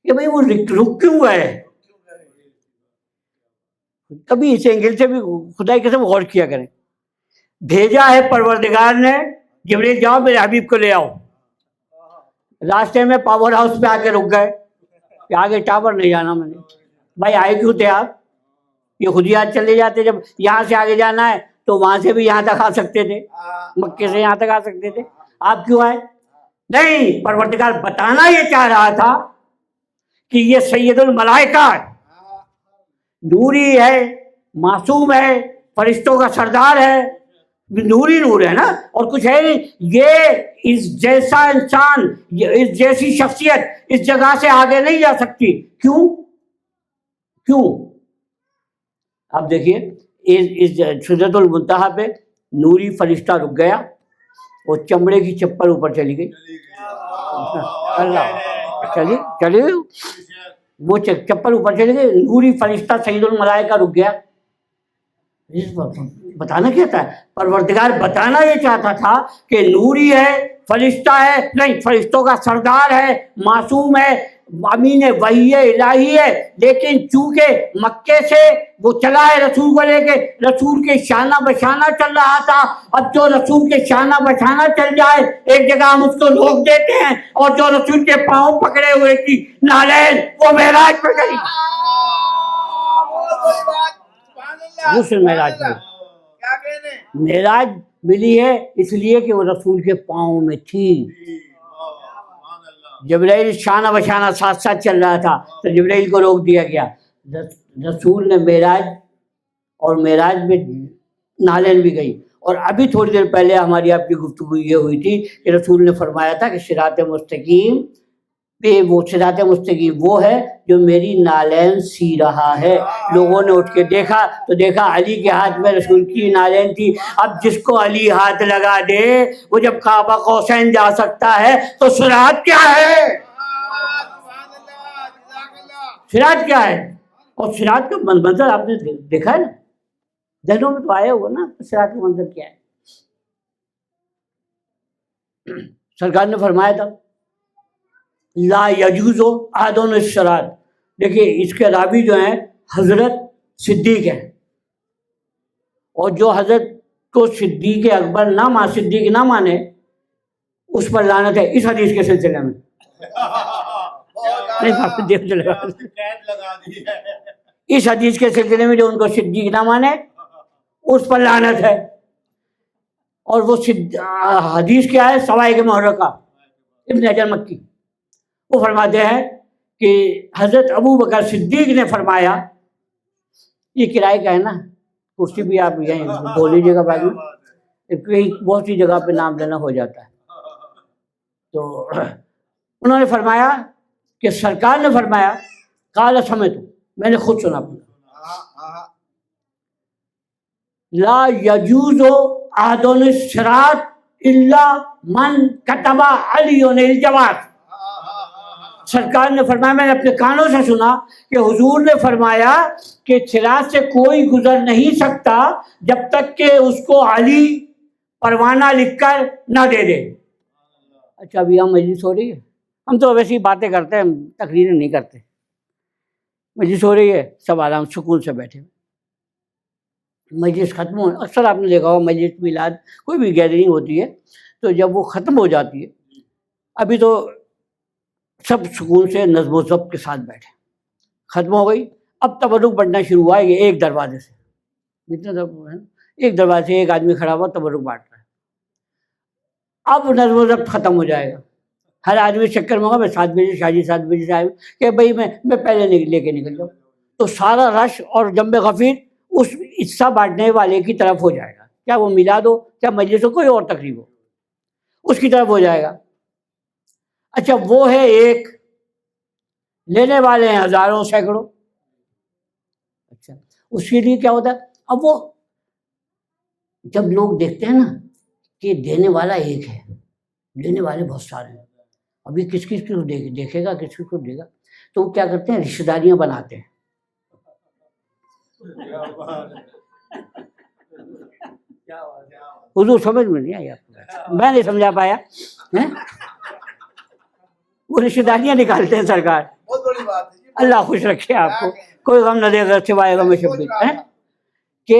کہ بھئی وہ رک کیوں ہے. کبھی اس اینگل سے بھی خدا کی قسم غور کیا کریں. بھیجا ہے پروردگار نے, جبریل جاؤ میرے حبیب کو لے آؤ. راستے میں پاور ہاؤس پہ آ کے رک گئے کہ آگے ٹاور نہیں جانا. میں نے بھائی آئے کیوں تھے آپ؟ یہ خود ہی آج چلے جاتے. جب یہاں سے آگے جانا ہے تو وہاں سے بھی یہاں تک آ سکتے تھے, مکے سے یہاں تک آ سکتے تھے, آپ کیوں آئے؟ نہیں, پروردگار بتانا یہ چاہ رہا تھا کہ یہ سید الملائکہ نوری ہے, معصوم ہے, فرشتوں کا سردار ہے, نوری نور ہے نا, اور کچھ ہے نہیں. یہ اس جیسا انسان, اس جیسی شخصیت اس جگہ سے آگے نہیں جا سکتی. کیوں؟ کیوں؟ آپ دیکھیے اس سدرۃ المنتہا پہ نوری فرشتہ رک گیا, وہ چمڑے کی چپل اوپر چلی گئی. اللہ چلی گئی وہ چپل اوپر چلی گئی. نوری فرشتہ سید الملائکہ رک گیا. بتانا کیا تھا؟ پروردگار بتانا یہ چاہتا تھا کہ نوری ہے، فرشتہ ہے، نہیں فرشتوں کا سردار ہے، معصوم ہے، امین وحی الہی ہے، لیکن چونکہ مکے سے وہ چلا ہے رسول کو لے کے، رسول کے شانہ بشانہ چل رہا تھا. اب جو رسول کے شانہ بشانہ چل جائے ایک جگہ ہم اس کو روک دیتے ہیں، اور جو رسول کے پاؤں پکڑے ہوئے تھی نالین وہ معراج پہ گئی. غسل معراج پہ معراج ملی ہے اس لیے کہ وہ رسول کے پاؤں میں تھی. جبرائیل شانہ بشانہ ساتھ ساتھ چل رہا تھا تو جبرائیل کو روک دیا گیا. رسول نے معراج، اور معراج میں نالین بھی گئی. اور ابھی تھوڑی دیر پہلے ہماری آپ کی گفتگو یہ ہوئی تھی کہ رسول نے فرمایا تھا کہ صراط مستقیم پہ وہ صراط مستقیم وہ ہے جو میری نالین سی رہا ہے. لوگوں نے اٹھ کے دیکھا تو دیکھا علی کے ہاتھ میں رسول کی نالین تھی. اب جس کو علی ہاتھ لگا دے وہ جب کعبہ قوسین جا سکتا ہے تو صراط کیا ہے؟ صراط کیا ہے؟ اور صراط کا منظر آپ نے دیکھا ہے نا، ذہنوں میں تو آیا ہوگا نا صراط کا منظر کیا ہے. سرکار نے فرمایا تھا لا یجوز احد الصراط. دیکھیے اس کے راوی جو ہیں حضرت صدیق ہیں، اور جو حضرت کو صدیق اکبر صدیق نہ مانے اس پر لعنت ہے اس حدیث کے سلسلے میں. اس حدیث کے سلسلے میں جو ان کو صدیق نہ مانے اس پر لعنت ہے. اور وہ حدیث کیا ہے؟ سوائق محرقہ ابن حجر مکی وہ فرماتے ہیں کہ حضرت ابو بکر صدیق نے فرمایا، یہ کرائے کا ہے نا، کرسی بھی آپ یہیں بول لیجیے گا بعد میں، کئی بہت سی جگہ پہ نام لینا ہو جاتا ہے. تو انہوں نے فرمایا کہ سرکار نے فرمایا قال سمعت، میں نے خود سنا، لا یجوز احد الصراط الا من کتب علی الجواز. سرکار نے فرمایا، میں نے اپنے کانوں سے سنا کہ حضور نے فرمایا کہ صراط سے کوئی گزر نہیں سکتا جب تک کہ اس کو علی پروانہ لکھ کر نہ دے دے. اچھا ابھی ہم مجلس ہو رہی ہے، ہم تو ویسے ہی باتیں کرتے ہیں، تقریریں نہیں کرتے. مجلس ہو رہی ہے، سب آرام سکون سے بیٹھے. مجلس ختم ہو، اکثر آپ نے دیکھا ہو مجلس میلاد کوئی بھی گیدرنگ ہوتی ہے تو جب وہ ختم ہو جاتی ہے، ابھی تو سب سکون سے نظم و ضبط کے ساتھ بیٹھے، ختم ہو گئی، اب تبرک بانٹنا شروع ہوا ہے. یہ ایک دروازے سے ایک دروازے سے ایک آدمی کھڑا ہوا تبرک بانٹ رہا ہے. اب نظم و ضبط ختم ہو جائے گا، ہر آدمی چکر میں ہوگا میں 7 بجے شاہ جی 7 بجے سے آئے کہ بھائی میں پہلے لے کے نکل جاؤں. تو سارا رش اور جنب غفیر اس حصہ بانٹنے والے کی طرف ہو جائے گا، کیا وہ میلاد ہو، کیا مجلس ہو، کوئی اور تقریب ہو، اس کی طرف ہو جائے گا. اچھا وہ ہے ایک، لینے والے ہیں ہزاروں سینکڑوں. اچھا اس کے لیے کیا ہوتا ہے؟ اب وہ جب لوگ دیکھتے ہیں نا کہ دینے والا ایک ہے، دینے والے بہت سارے ہیں، ابھی کس کو دیکھے گا، کس کو دے گا، تو وہ کیا کرتے ہیں؟ رشتہ داریاں بناتے ہیں. حضور سمجھ میں نہیں آئی آپ کو، میں نہیں سمجھا پایا. وہ رشتہ داریاں نکالتے ہیں سرکار. بہت بڑی بات ہے. اللہ خوش رکھے آپ کو، کوئی غم نہ دے گا سوائے غم شبیر کہ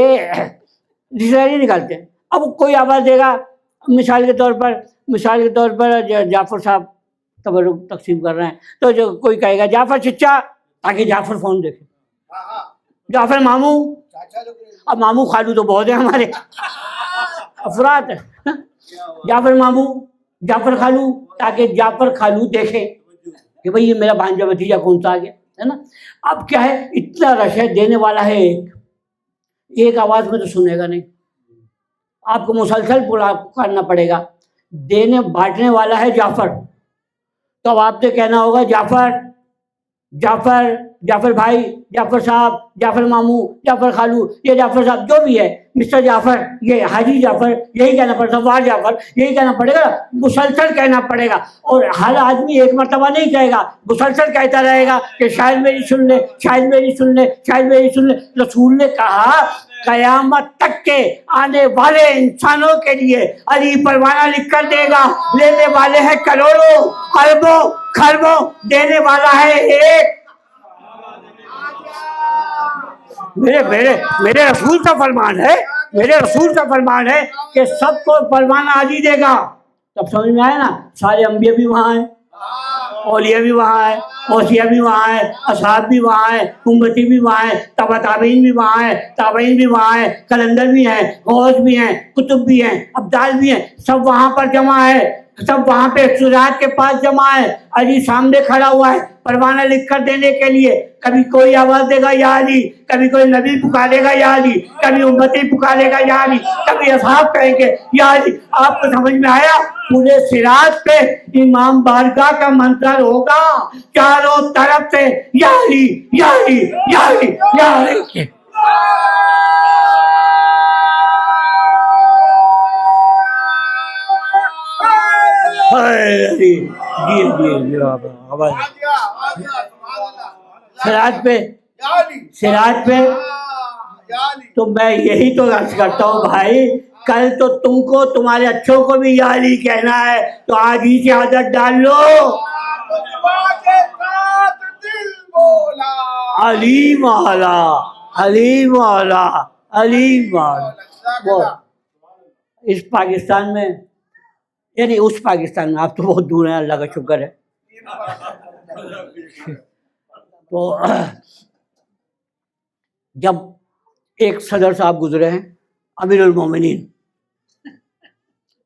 رشتہ داریاں نکالتے ہیں. اب کوئی آواز دے گا، مثال کے طور پر جعفر صاحب تبرک تقسیم کر رہے ہیں تو جو کوئی کہے گا جعفر چچا، تاکہ جعفر فون دیکھے، جعفر ماموں. اب ماموں خالو تو بہت ہیں ہمارے، افراد ہیں، جعفر ماموں، جعفر خالو، تاکہ جعفر خالو دیکھے کہ بھئی یہ میرا بھانجا بھتیجا کون سا آ گیا ہے نا. اب کیا ہے، اتنا رش ہے، دینے والا ہے ایک آواز میں تو سنے گا نہیں، آپ کو مسلسل پکارنا پڑے گا. بانٹنے والا ہے جعفر، تو اب آپ نے کہنا ہوگا جعفر جعفر بھائی، جعفر صاحب، جعفر ماموں، جعفر خالو، یہ جعفر صاحب جو بھی ہے، مسٹر جعفر، یہ حاجی جعفر، یہی کہنا پڑے گا، سفار جعفر، یہی کہنا پڑے گا، مسلسل کہنا پڑے گا. اور ہر آدمی ایک مرتبہ نہیں کہے گا، مسلسل کہتا رہے گا کہ شاید میری سن لے، شاید میری سن لے، شاید میری سن لے. رسول نے کہا قیامت تک کے آنے والے انسانوں کے لیے علی پروانہ لکھ کر دے گا. لینے والے ہیں کروڑوں، اربوں، خربوں، دینے والا ہے ایک. میرے رسول کا فرمان ہے، میرے رسول کا فرمان ہے کہ سب کو پروانہ علی دے گا. تب سمجھ میں آیا نا؟ سارے انبیاء بھی وہاں ہیں، اولیاء بھی وہاں ہے، اوصیاء بھی وہاں ہے، اصحاب بھی وہاں ہے، امتی بھی وہاں ہے، تبع تابعین بھی وہاں ہے، تابعین بھی وہاں ہے، کلندر بھی ہیں، غوث بھی ہیں، قطب بھی ہیں، ابدال بھی ہیں، سب وہاں پر جمع ہے، سب وہاں پہ سورات کے پاس جمع ہے. علی سامنے کھڑا ہوا ہے پروانہ لکھ کر دینے کے لیے. کبھی کوئی آواز دے گا یا علی، کبھی کوئی نبی پکارے گا یا علی، کبھی امتی پکارے گا یا علی، کبھی اصحاب کہیں گے یا علی. آپ کو سمجھ میں آیا؟ پورے صراط پہ امام بارگاہ کا منظر ہوگا، چاروں طرف سے یا علی یا علی یا علی یا علی. صراط پہ تو میں یہی تو عرض کرتا ہوں بھائی، کل تو تم کو تمہارے اچھوں کو بھی یا علی کہنا ہے، تو آج ہی سے عادت ڈال لو. علی مولا، علی مولا، علی مولا. اس پاکستان میں، یعنی اس پاکستان میں، آپ تو بہت دور ہیں، اللہ کا شکر ہے. تو جب ایک صدر صاحب گزرے ہیں، امیر المومنین،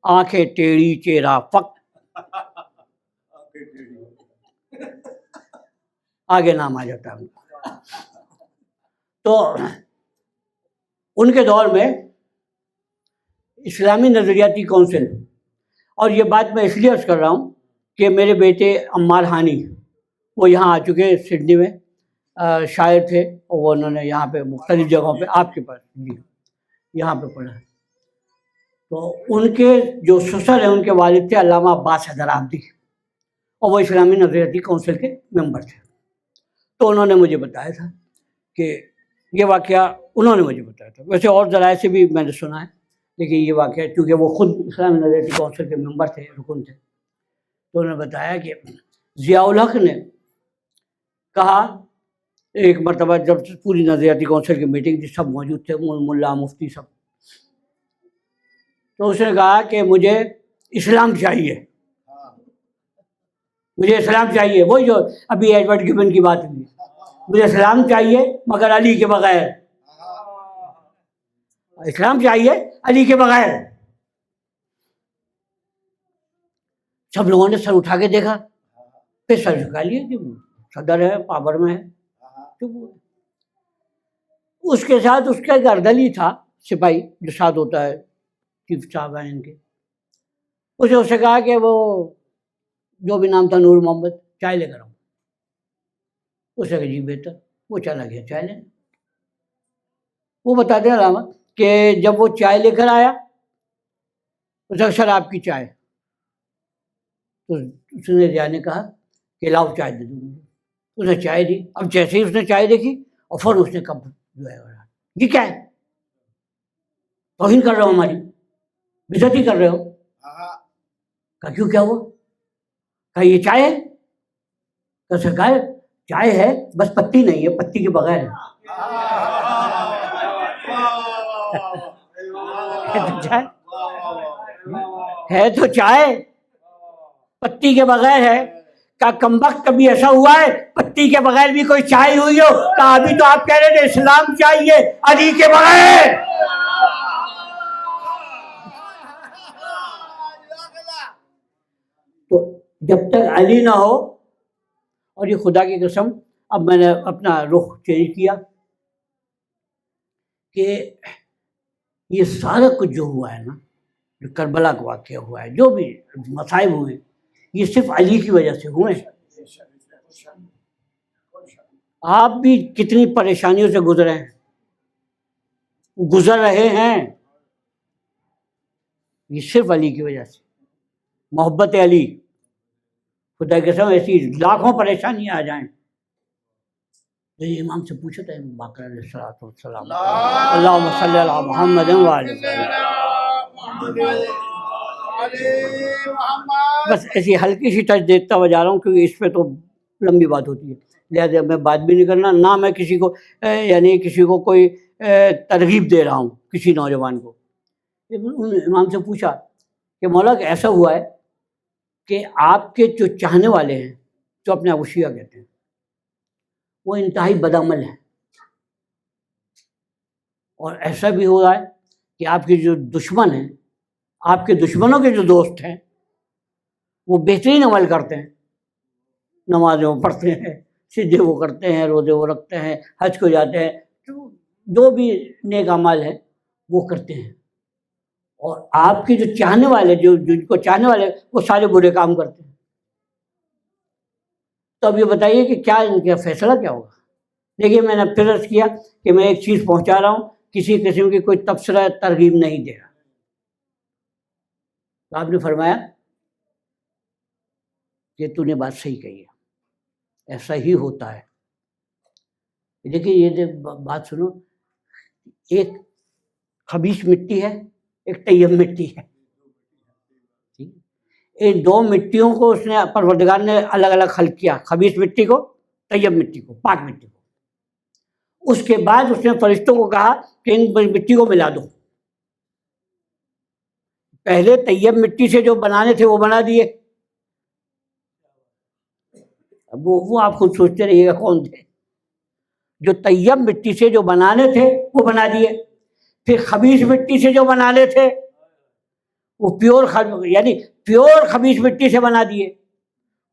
آنکھیں ٹیڑھی، چہرہ فق، آگے نام آ جاتا ہے. تو ان کے دور میں اسلامی نظریاتی کونسل، اور یہ بات میں اس لیے عرض کر رہا ہوں کہ میرے بیٹے عمار ہانی وہ یہاں آ چکے ہیں، سڈنی میں شاعر تھے، اور وہ انہوں نے یہاں پہ مختلف جگہوں پہ، آپ کے پاس جی یہاں پہ پڑھا ہے. تو ان کے جو سسر ہیں، ان کے والد تھے علامہ عباس حیدر آبادی، اور وہ اسلامی نظریاتی کونسل کے ممبر تھے. تو انہوں نے مجھے بتایا تھا کہ یہ واقعہ، انہوں نے مجھے بتایا تھا، ویسے اور ذرائع سے بھی میں نے سنا ہے، لیکن یہ واقعہ کیونکہ وہ خود اسلامی نظریاتی کونسل کے ممبر تھے، رکن تھے، تو انہوں نے بتایا کہ ضیاء الحق نے کہا ایک مرتبہ جب پوری نظریاتی کونسل کی میٹنگ تھی، سب موجود تھے، ملا مفتی سب، تو اس نے کہا کہ مجھے اسلام چاہیے، مجھے اسلام چاہیے. وہی جو ابھی ایڈورڈ گبن کی بات ہوئی، مجھے اسلام چاہیے مگر علی کے بغیر، اسلام چاہیے علی کے بغیر. سب لوگوں نے سر اٹھا کے دیکھا، پھر سر جھکا لیے کہ صدر ہے، پاور میں ہے. اس کے ساتھ اس کا ایک اردلی تھا، سپاہی جو ساتھ ہوتا ہے، چیف صاحب ہیں ان کے، اس سے کہا کہ وہ جو بھی نام تھا نور محمد، چائے لے کر آؤں. اس نے کہا جی بہتر. وہ چلا گیا چائے لے. وہ بتاتے ہیں علامہ کہ جب وہ چائے لے کر آیا، اس نے سر آپ کی چائے. تو اس نے ضیاء نے کہا کہ لاؤ چائے دے دوں مجھے. اس نے چائے دی. اب جیسے ہی اس نے چائے دیکھی اور فوراً اس نے کپ جو ہے یہ کیا ہے، توہین کر رہے ہو، ہماری بےعزتی کر رہے ہو. کہا کیوں، کیا ہوا؟ کہا یہ چائے ہے. تو سرکار چائے ہے، بس پتی نہیں ہے، پتی کے بغیر ہے. ہے تو چائے، پتی کے بغیر ہے. کا کمبخت کبھی ایسا ہوا ہے پتی کے بغیر بھی کوئی چائے ہوئی ہو؟ کہا ابھی تو آپ کہہ رہے تھے اسلام چاہیے علی کے بغیر. تو جب تک علی نہ ہو، اور یہ خدا کی قسم اب میں نے اپنا رخ چینج کیا کہ یہ سارا کچھ جو ہوا ہے نا، جو کربلا کا واقعہ ہوا ہے، جو بھی مصائب ہوئے، یہ صرف علی کی وجہ سے ہوئے. آپ بھی کتنی پریشانیوں سے گزر رہے ہیں، یہ صرف علی کی وجہ سے، محبت علی. خدا کے قسم ایسی لاکھوں پریشانیاں آ جائیں. یہ امام سے پوچھا تھا باقر علیہ السلام، اللہم صلی علی محمد وعلی. بس ایسی ہلکی سی ٹچ دیتا ہوا جا رہا ہوں، کیونکہ اس پہ تو لمبی بات ہوتی ہے، لہٰذا میں بات بھی نہیں کرنا، نہ میں کسی کو یعنی کسی کو کوئی ترغیب دے رہا ہوں کسی نوجوان کو. امام سے پوچھا کہ مولا کہ ایسا ہوا ہے کہ آپ کے جو چاہنے والے ہیں، جو اپنے ابو شیعہ کہتے ہیں، وہ انتہائی بدعمل ہیں، اور ایسا بھی ہو رہا ہے کہ آپ کے جو دشمن ہیں، آپ کے دشمنوں کے جو دوست ہیں، وہ بہترین عمل کرتے ہیں، نمازیں وہ پڑھتے ہیں، سجدے وہ کرتے ہیں، روزے وہ رکھتے ہیں، حج کو جاتے ہیں، جو بھی نیک اعمال ہیں وہ کرتے ہیں، اور آپ کے جو چاہنے والے، جو جن کو چاہنے والے، وہ سارے برے کام کرتے ہیں. تو اب یہ بتائیے کہ کیا ان کا فیصلہ کیا ہوگا؟ دیکھیے میں نے پھر عرض کیا کہ میں ایک چیز پہنچا رہا ہوں، کسی قسم کی کوئی تبصرہ ترغیب نہیں دے رہا. تو آپ نے فرمایا کہ تو نے بات صحیح کہی ہے، ایسا ہی ہوتا ہے. دیکھیے یہ بات سنو، ایک خبیث مٹی ہے، ایک طیب مٹی ہے. ان دو مٹیوں کو اس نے پروردگار نے الگ الگ خلق کیا، خبیث مٹی کو، طیب مٹی کو، پاک مٹی کو. اس کے بعد اس نے فرشتوں کو کہا کہ ان مٹی کو ملا دو. پہلے طیب مٹی سے جو بنانے تھے وہ بنا دیے. وہ آپ خود سوچتے رہیے گا کون تھے. جو طیب مٹی سے جو بنانے تھے وہ بنا دیے. پھر خبیث مٹی سے جو بنانے تھے وہ یعنی پیور خبیث مٹی سے بنا دیے.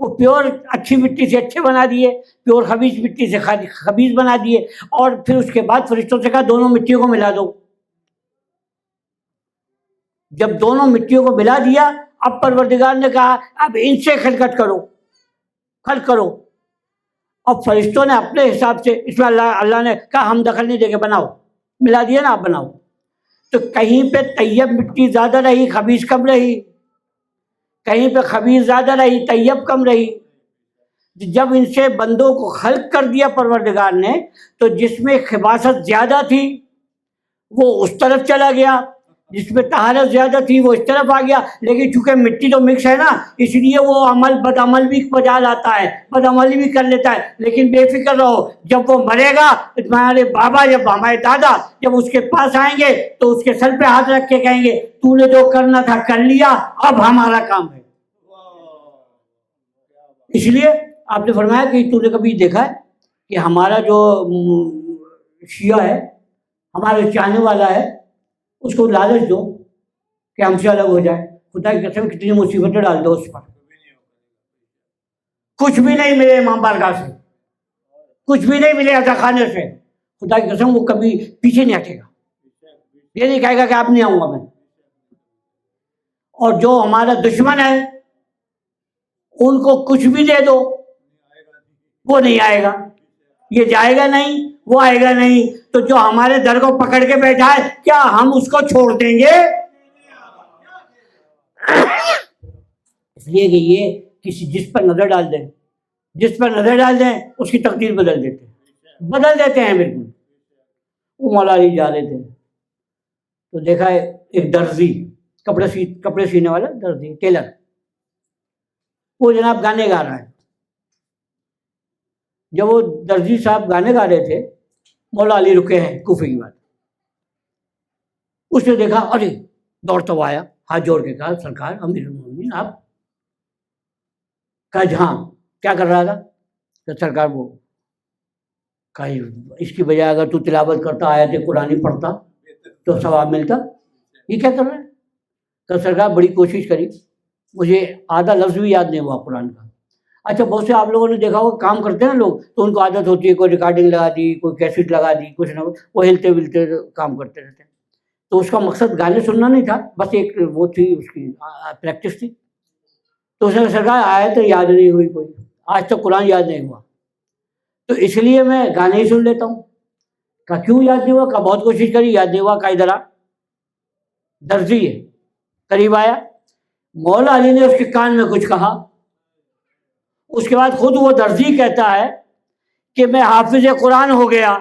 وہ پیور اچھی مٹی سے اچھے بنا دیے، پیور خبیث مٹی سے خبیث بنا دیے. اور پھر اس کے بعد فرشتوں سے کہا دونوں مٹیوں کو ملا دو. جب دونوں مٹیوں کو ملا دیا، اب پروردگار نے کہا اب ان سے خلقت کرو، خلق کرو. اب فرشتوں نے اپنے حساب سے، اس میں اللہ نے کہا ہم دخل نہیں دے کے بناؤ، ملا دیا نا، آپ بناؤ. تو کہیں پہ طیب مٹی زیادہ رہی، خبیث کم رہی، کہیں پہ خبیث زیادہ رہی، طیب کم رہی. جب ان سے بندوں کو خلق کر دیا پروردگار نے، تو جس میں خباثت زیادہ تھی وہ اس طرف چلا گیا، جس میں طہارت زیادہ تھی وہ اس طرف آ گیا. لیکن چونکہ مٹی تو مکس ہے نا، اس لیے وہ بد عمل بھی بجا لاتا ہے، بد عملی بھی کر لیتا ہے. لیکن بے فکر رہو، جب وہ مرے گا، ہمارے بابا، جب ہمارے دادا جب اس کے پاس آئیں گے تو اس کے سر پہ ہاتھ رکھ کے کہیں گے تو نے جو کرنا تھا کر لیا، اب ہمارا کام ہے. اس لیے آپ نے فرمایا کہ تو نے کبھی دیکھا ہے کہ ہمارا جو شیعہ ہے، ہمارا چاہنے والا ہے، اس کو لالچ دو کہ ہم سے الگ ہو جائے. خدا کی قسم کتنی مصیبتیں ڈال دو اس پر. کچھ بھی نہیں ملے امام بارگاہ سے، کچھ بھی نہیں ملے عطا خانے سے، خدا کی قسم وہ کبھی پیچھے نہیں ہٹے گا. یہ نہیں کہے گا کہ آپ نہیں آؤں گا میں. اور جو ہمارا دشمن ہے ان کو کچھ بھی دے دو وہ نہیں آئے گا. یہ جائے گا نہیں، وہ آئے گا نہیں. تو جو ہمارے در کو پکڑ کے بیٹھا ہے، کیا ہم اس کو چھوڑ دیں گے؟ اس لیے کہ یہ جس پر نظر ڈال دیں، جس پر نظر ڈال دیں اس کی تقدیر بدل دیتے ہیں بالکل. وہ مولا علی جا رہے تھے تو دیکھا ایک درزی، کپڑے سینے والا درزی، ٹیلر، وہ جناب گانے گا رہا ہے. جب وہ درزی صاحب گانے گا رہے تھے، مولا علی رکے ہیں کوفے کی بات. اس نے دیکھا، ارے دوڑتا ہوا آیا، ہاتھ جوڑ کے کہا سرکار امیر المومنین آپ. کہا ہاں کیا کر رہا تھا؟ کہ سرکار وہ کہا اس کی بجائے اگر تو تلاوت کرتا، آیت قرآن پڑھتا تو ثواب ملتا. یہ کیا کر رہا ہے؟ کہ سرکار بڑی کوشش کری، مجھے آدھا لفظ بھی یاد نہیں ہوا قرآن کا. اچھا بہت سے آپ لوگوں نے دیکھا وہ کام کرتے ہیں لوگ، تو ان کو عادت ہوتی ہے کوئی ریکارڈنگ لگا دی، کوئی کیسٹ لگا دی، کچھ نہ کچھ وہ ہلتے ولتے کام کرتے رہتے ہیں. تو اس کا مقصد گانے سننا نہیں تھا، بس ایک وہ تھی اس کی پریکٹس تھی. تو اس نے سرکار آیت یاد نہیں ہوئی کوئی، آج تک قرآن یاد نہیں ہوا. تو اس لیے میں گانے ہی سن لیتا ہوں. کہا کیوں یاد نہیں ہوا؟ کہا بہت کوشش کری یاد نہیں ہوا. کہا ادھر آ. درزی ہے. قریب آیا. مولا علی نے اس کے کان میں کچھ کہا. اس کے بعد خود وہ درزی کہتا ہے کہ میں حافظ قرآن ہو گیا.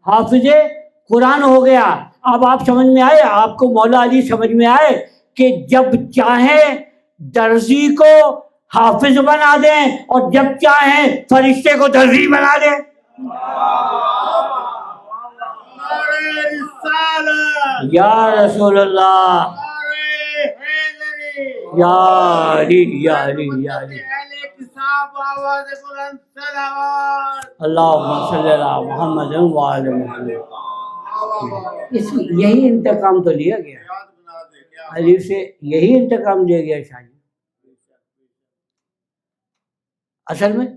حافظ قرآن ہو گیا. اب آپ سمجھ میں آئے، آپ کو مولا علی سمجھ میں آئے کہ جب چاہیں درزی کو حافظ بنا دیں اور جب چاہیں فرشتے کو درزی بنا دیں. یا رسول اللہ، یا علی یا علی یا علی. اللہم صلی اللہ محمد وآل محمد. یہی انتقام تو لیا گیا علی سے، یہی انتقام لیا گیا شاہ جی. اصل میں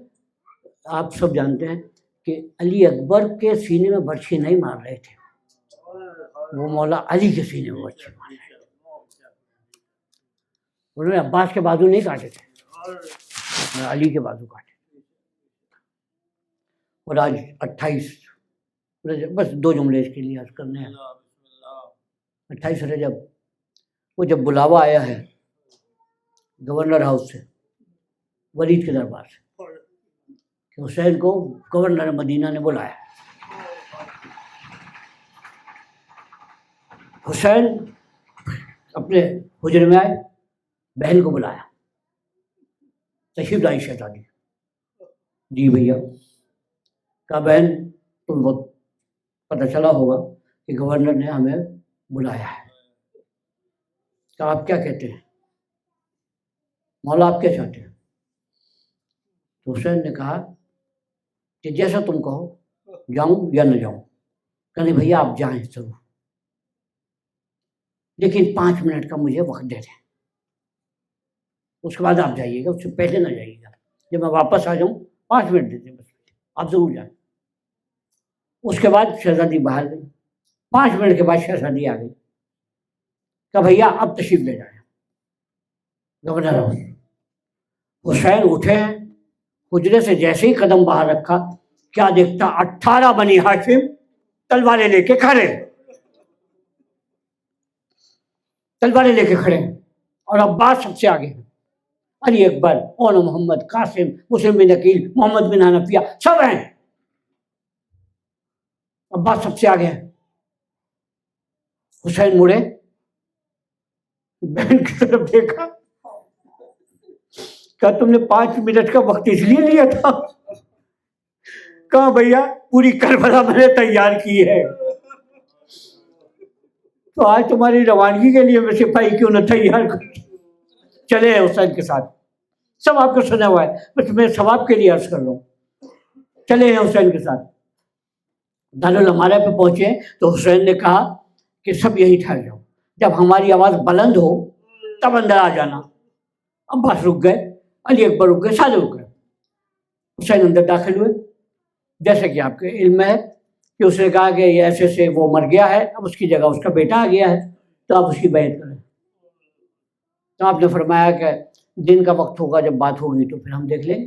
آپ سب جانتے ہیں کہ علی اکبر کے سینے میں برچھی نہیں مار رہے تھے، وہ مولا علی کے سینے میں برچھی مار رہے تھے. انہوں نے عباس کے بازو نہیں کاٹے تھے، علی کے بازو کاٹے. اور آج 28 بس 2 جملے اس کے لیے عرض کرنے ہیں. 28 رجب وہ جب بلاوا آیا ہے گورنر ہاؤس سے، ولید کے دربار سے، کہ حسین کو گورنر مدینہ نے بلایا. حسین اپنے حجرے میں آئے، بہن کو بلایا. تشریف لائی شہزادی. جی بھیا. کہا بہن تم کو پتہ چلا ہوگا کہ گورنر نے ہمیں بلایا ہے. کہا آپ کیا کہتے ہیں مولا، آپ کیا چاہتے ہیں؟ تو حسین نے کہا کہ جیسا تم کہو، جاؤں یا نہ جاؤں. کہنے بھیا آپ جائیں ضرور، لیکن 5 منٹ کا مجھے وقت دے دیں، اس کے بعد آپ جائیے گا، اس سے پہلے نہ جائیے گا. جب میں واپس آ جاؤں 5 منٹ دے دیں بس، آپ ضرور جائیں. اس کے بعد شہزادی باہر گئی. 5 منٹ کے بعد شہزادی آ گئی. کہا بھیا اب تشریف لے جائیں گورنر ہاؤس. حسین اٹھے ہیں، حجرے سے جیسے ہی قدم باہر رکھا، کیا دیکھتا 18 بنی ہاشم تلواریں لے کے کھڑے، تلواریں لے کے کھڑے ہیں، اور عباس سب سے آگے ہیں. علی اکبر، اون محمد، قاسم، مسلم بن عقیل، محمد بن حنفیہ سب ہیں. عباس سب سے آگے ہیں. حسین مڑے، بہن کی طرف دیکھا، کہا تم نے 5 منٹ کا وقت اس لیے لیا تھا؟ کہا بھیا پوری کربلا میں نے تیار کی ہے، تو آج تمہاری روانگی کے لیے میں سپاہی کیوں نہ تیار کر. چلے حسین کے ساتھ. سب آپ کو سنا ہوا ہے، بس میں ثواب کے لیے عرض کر رہا ہوں. چلے ہیں حسین کے ساتھ. دارالعمارہ پہ پہنچے تو حسین نے کہا کہ سب یہی ٹھہر جاؤ، جب ہماری آواز بلند ہو تب اندر آ جانا. عباس رک گئے، علی اکبر رک گئے، سارے رک گئے. حسین اندر داخل ہوئے. جیسے کہ آپ کے علم میں ہے کہ اس نے کہا کہ یہ ایسے سے وہ مر گیا ہے، اب اس کی جگہ اس کا بیٹا آ گیا ہے، تو آپ اس کی بیعت کریں. تو آپ نے فرمایا کہ دن کا وقت ہوگا، جب بات ہوگی تو پھر ہم دیکھ لیں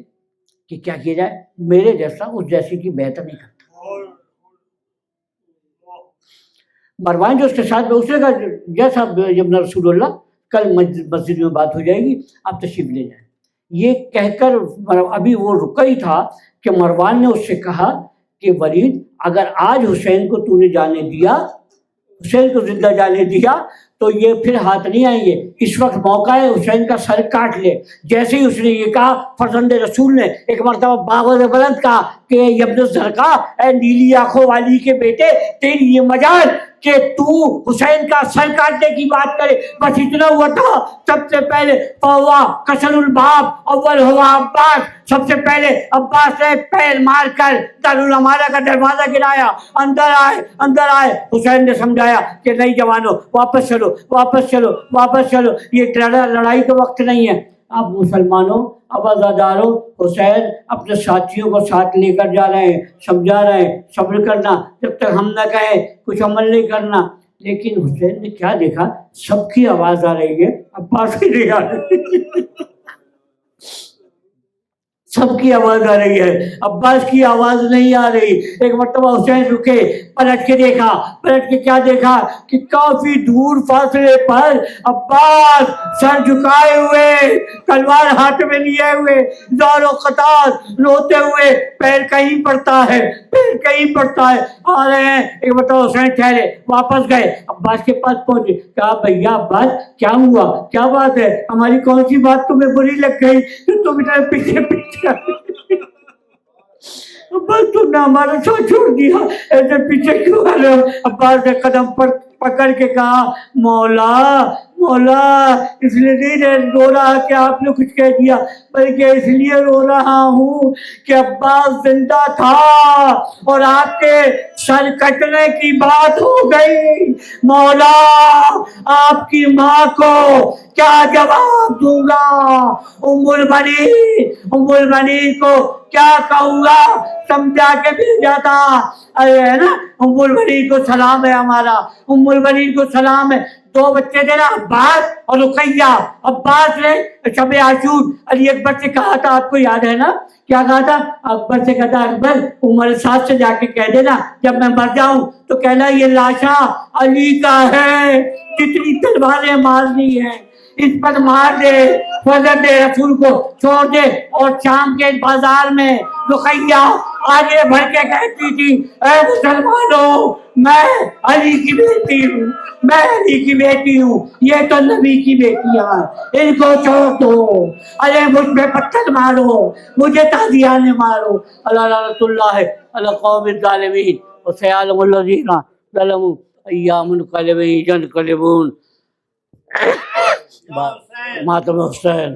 کہ کیا کیا جائے. میرے جیسا اس جیسی کی بیعت نہیں کرتا. مروان جو اس کے ساتھ میں، اس نے کہا جیسا ابن رسول اللہ، کل مسجد میں بات ہو جائے گی، آپ تشریف لے جائیں. یہ کہہ کر ابھی وہ رکا ہی تھا کہ مروان نے اس سے کہا کہ ولید اگر آج حسین کو تو نے جانے دیا، حسین کو زندہ جانے دیا، تو یہ پھر ہاتھ نہیں آئیں گے. اس وقت موقع ہے حسین کا سر کاٹ لے. جیسے ہی اس نے یہ کہا، فرزند رسول نے ایک مرتبہ باغ بلند کہا کہ ابن الزرقاء، اے نیلی آنکھوں والی کے بیٹے، تیری یہ مجال کہ تو حسین کا سر کاٹنے کی بات کرے. بس اتنا ہوا تھا. سب سے پہلے فوا کسر الباب، اول ہوا عباس. سب سے پہلے عباس نے پیر مار کر دارالعمارہ کا دروازہ گرایا. اندر آئے، اندر آئے. حسین نے سمجھایا کہ نہیں جوانوں، واپس چلو، واپس چلو، واپس چلو، یہ لڑائی کا وقت نہیں ہے. اب مسلمانوں، اب آزاداروں، حسین اپنے ساتھیوں کو ساتھ لے کر جا رہے ہیں، سمجھا رہے ہیں صبر کرنا، جب تک ہم نہ کہیں کچھ عمل نہیں کرنا. لیکن حسین نے کیا دیکھا، سب کی آواز آ رہی ہے، عباس کی نہیں آ رہی. سب کی آواز آ رہی ہے، عباس کی آواز نہیں آ رہی۔ ایک مرتبہ حسین رکے، پلٹ کے دیکھا، پلٹ کے کیا دیکھا کہ کافی دور فاصلے پر عباس سر جھکائے ہوئے، تلوار ہاتھ میں لیے ہوئے، زار و قطار روتے ہوئے، پیر کہیں پڑتا ہے، پیر کہیں پڑتا ہے، آ رہے ہیں۔ ایک مرتبہ حسین ٹھہرے، واپس گئے، عباس کے پاس پہنچے، کہا بھیا عباس کیا ہوا، کیا بات ہے، ہماری کون سی بات تمہیں بری لگ گئی کہ تم ادھر پیچھے پیچھے بس تم نے ہمارا ساتھ چھوڑ دیا، ایسے پیچھے کیوں آ رہے ہو؟ عباس نے قدم پر پکڑ کے کہا مولا مولا اس لیے نہیں رو رہا کہ آپ نے کچھ کہہ دیا، بلکہ اس لیے رو رہا ہوں کہ عباس زندہ تھا اور آپ کے سر کٹنے کی بات ہو گئی، مولا آپ کی ماں کو کیا جواب دوں گا، ام المنین کو کیا کہوں گا، سمجھا کے بھیجا تھا، ارے ہے نا ام المنین کو سلام ہے ہمارا، ام المنین کو سلام ہے۔ دو بچے تھے نا عباس اور رقیہ، عباس نے شب عاشور علی اکبر سے کہا تھا، آپ کو یاد ہے نا کیا کہا تھا؟ اکبر سے کہا تھا اکبر عمر ساتھ سے جا کے کہہ دینا جب میں مر جاؤں تو کہنا یہ لاشا علی کا ہے، کتنی تلواریں مارنی ہیں اس پر مار دے، فضل دے، رسول کو چھوڑ دے۔ اور شام کے بازار میں رقیہ آگے بڑھ کے کہتی تھی اے مسلمانوں میں علی کی بیٹی ہوں، میں علی کی بیٹی ہوں، یہ تو نبی کی بیٹیاں ہیں، ان کو چھوڑ دو، ارے مجھ پہ پتھر مارو، مجھے تازیانے مارو۔ اللہ لعنت اللہ علی القوم الظالمین وسيعلم الذين ظلموا أيام منقلبون ينقلبون۔ ماتم حسین۔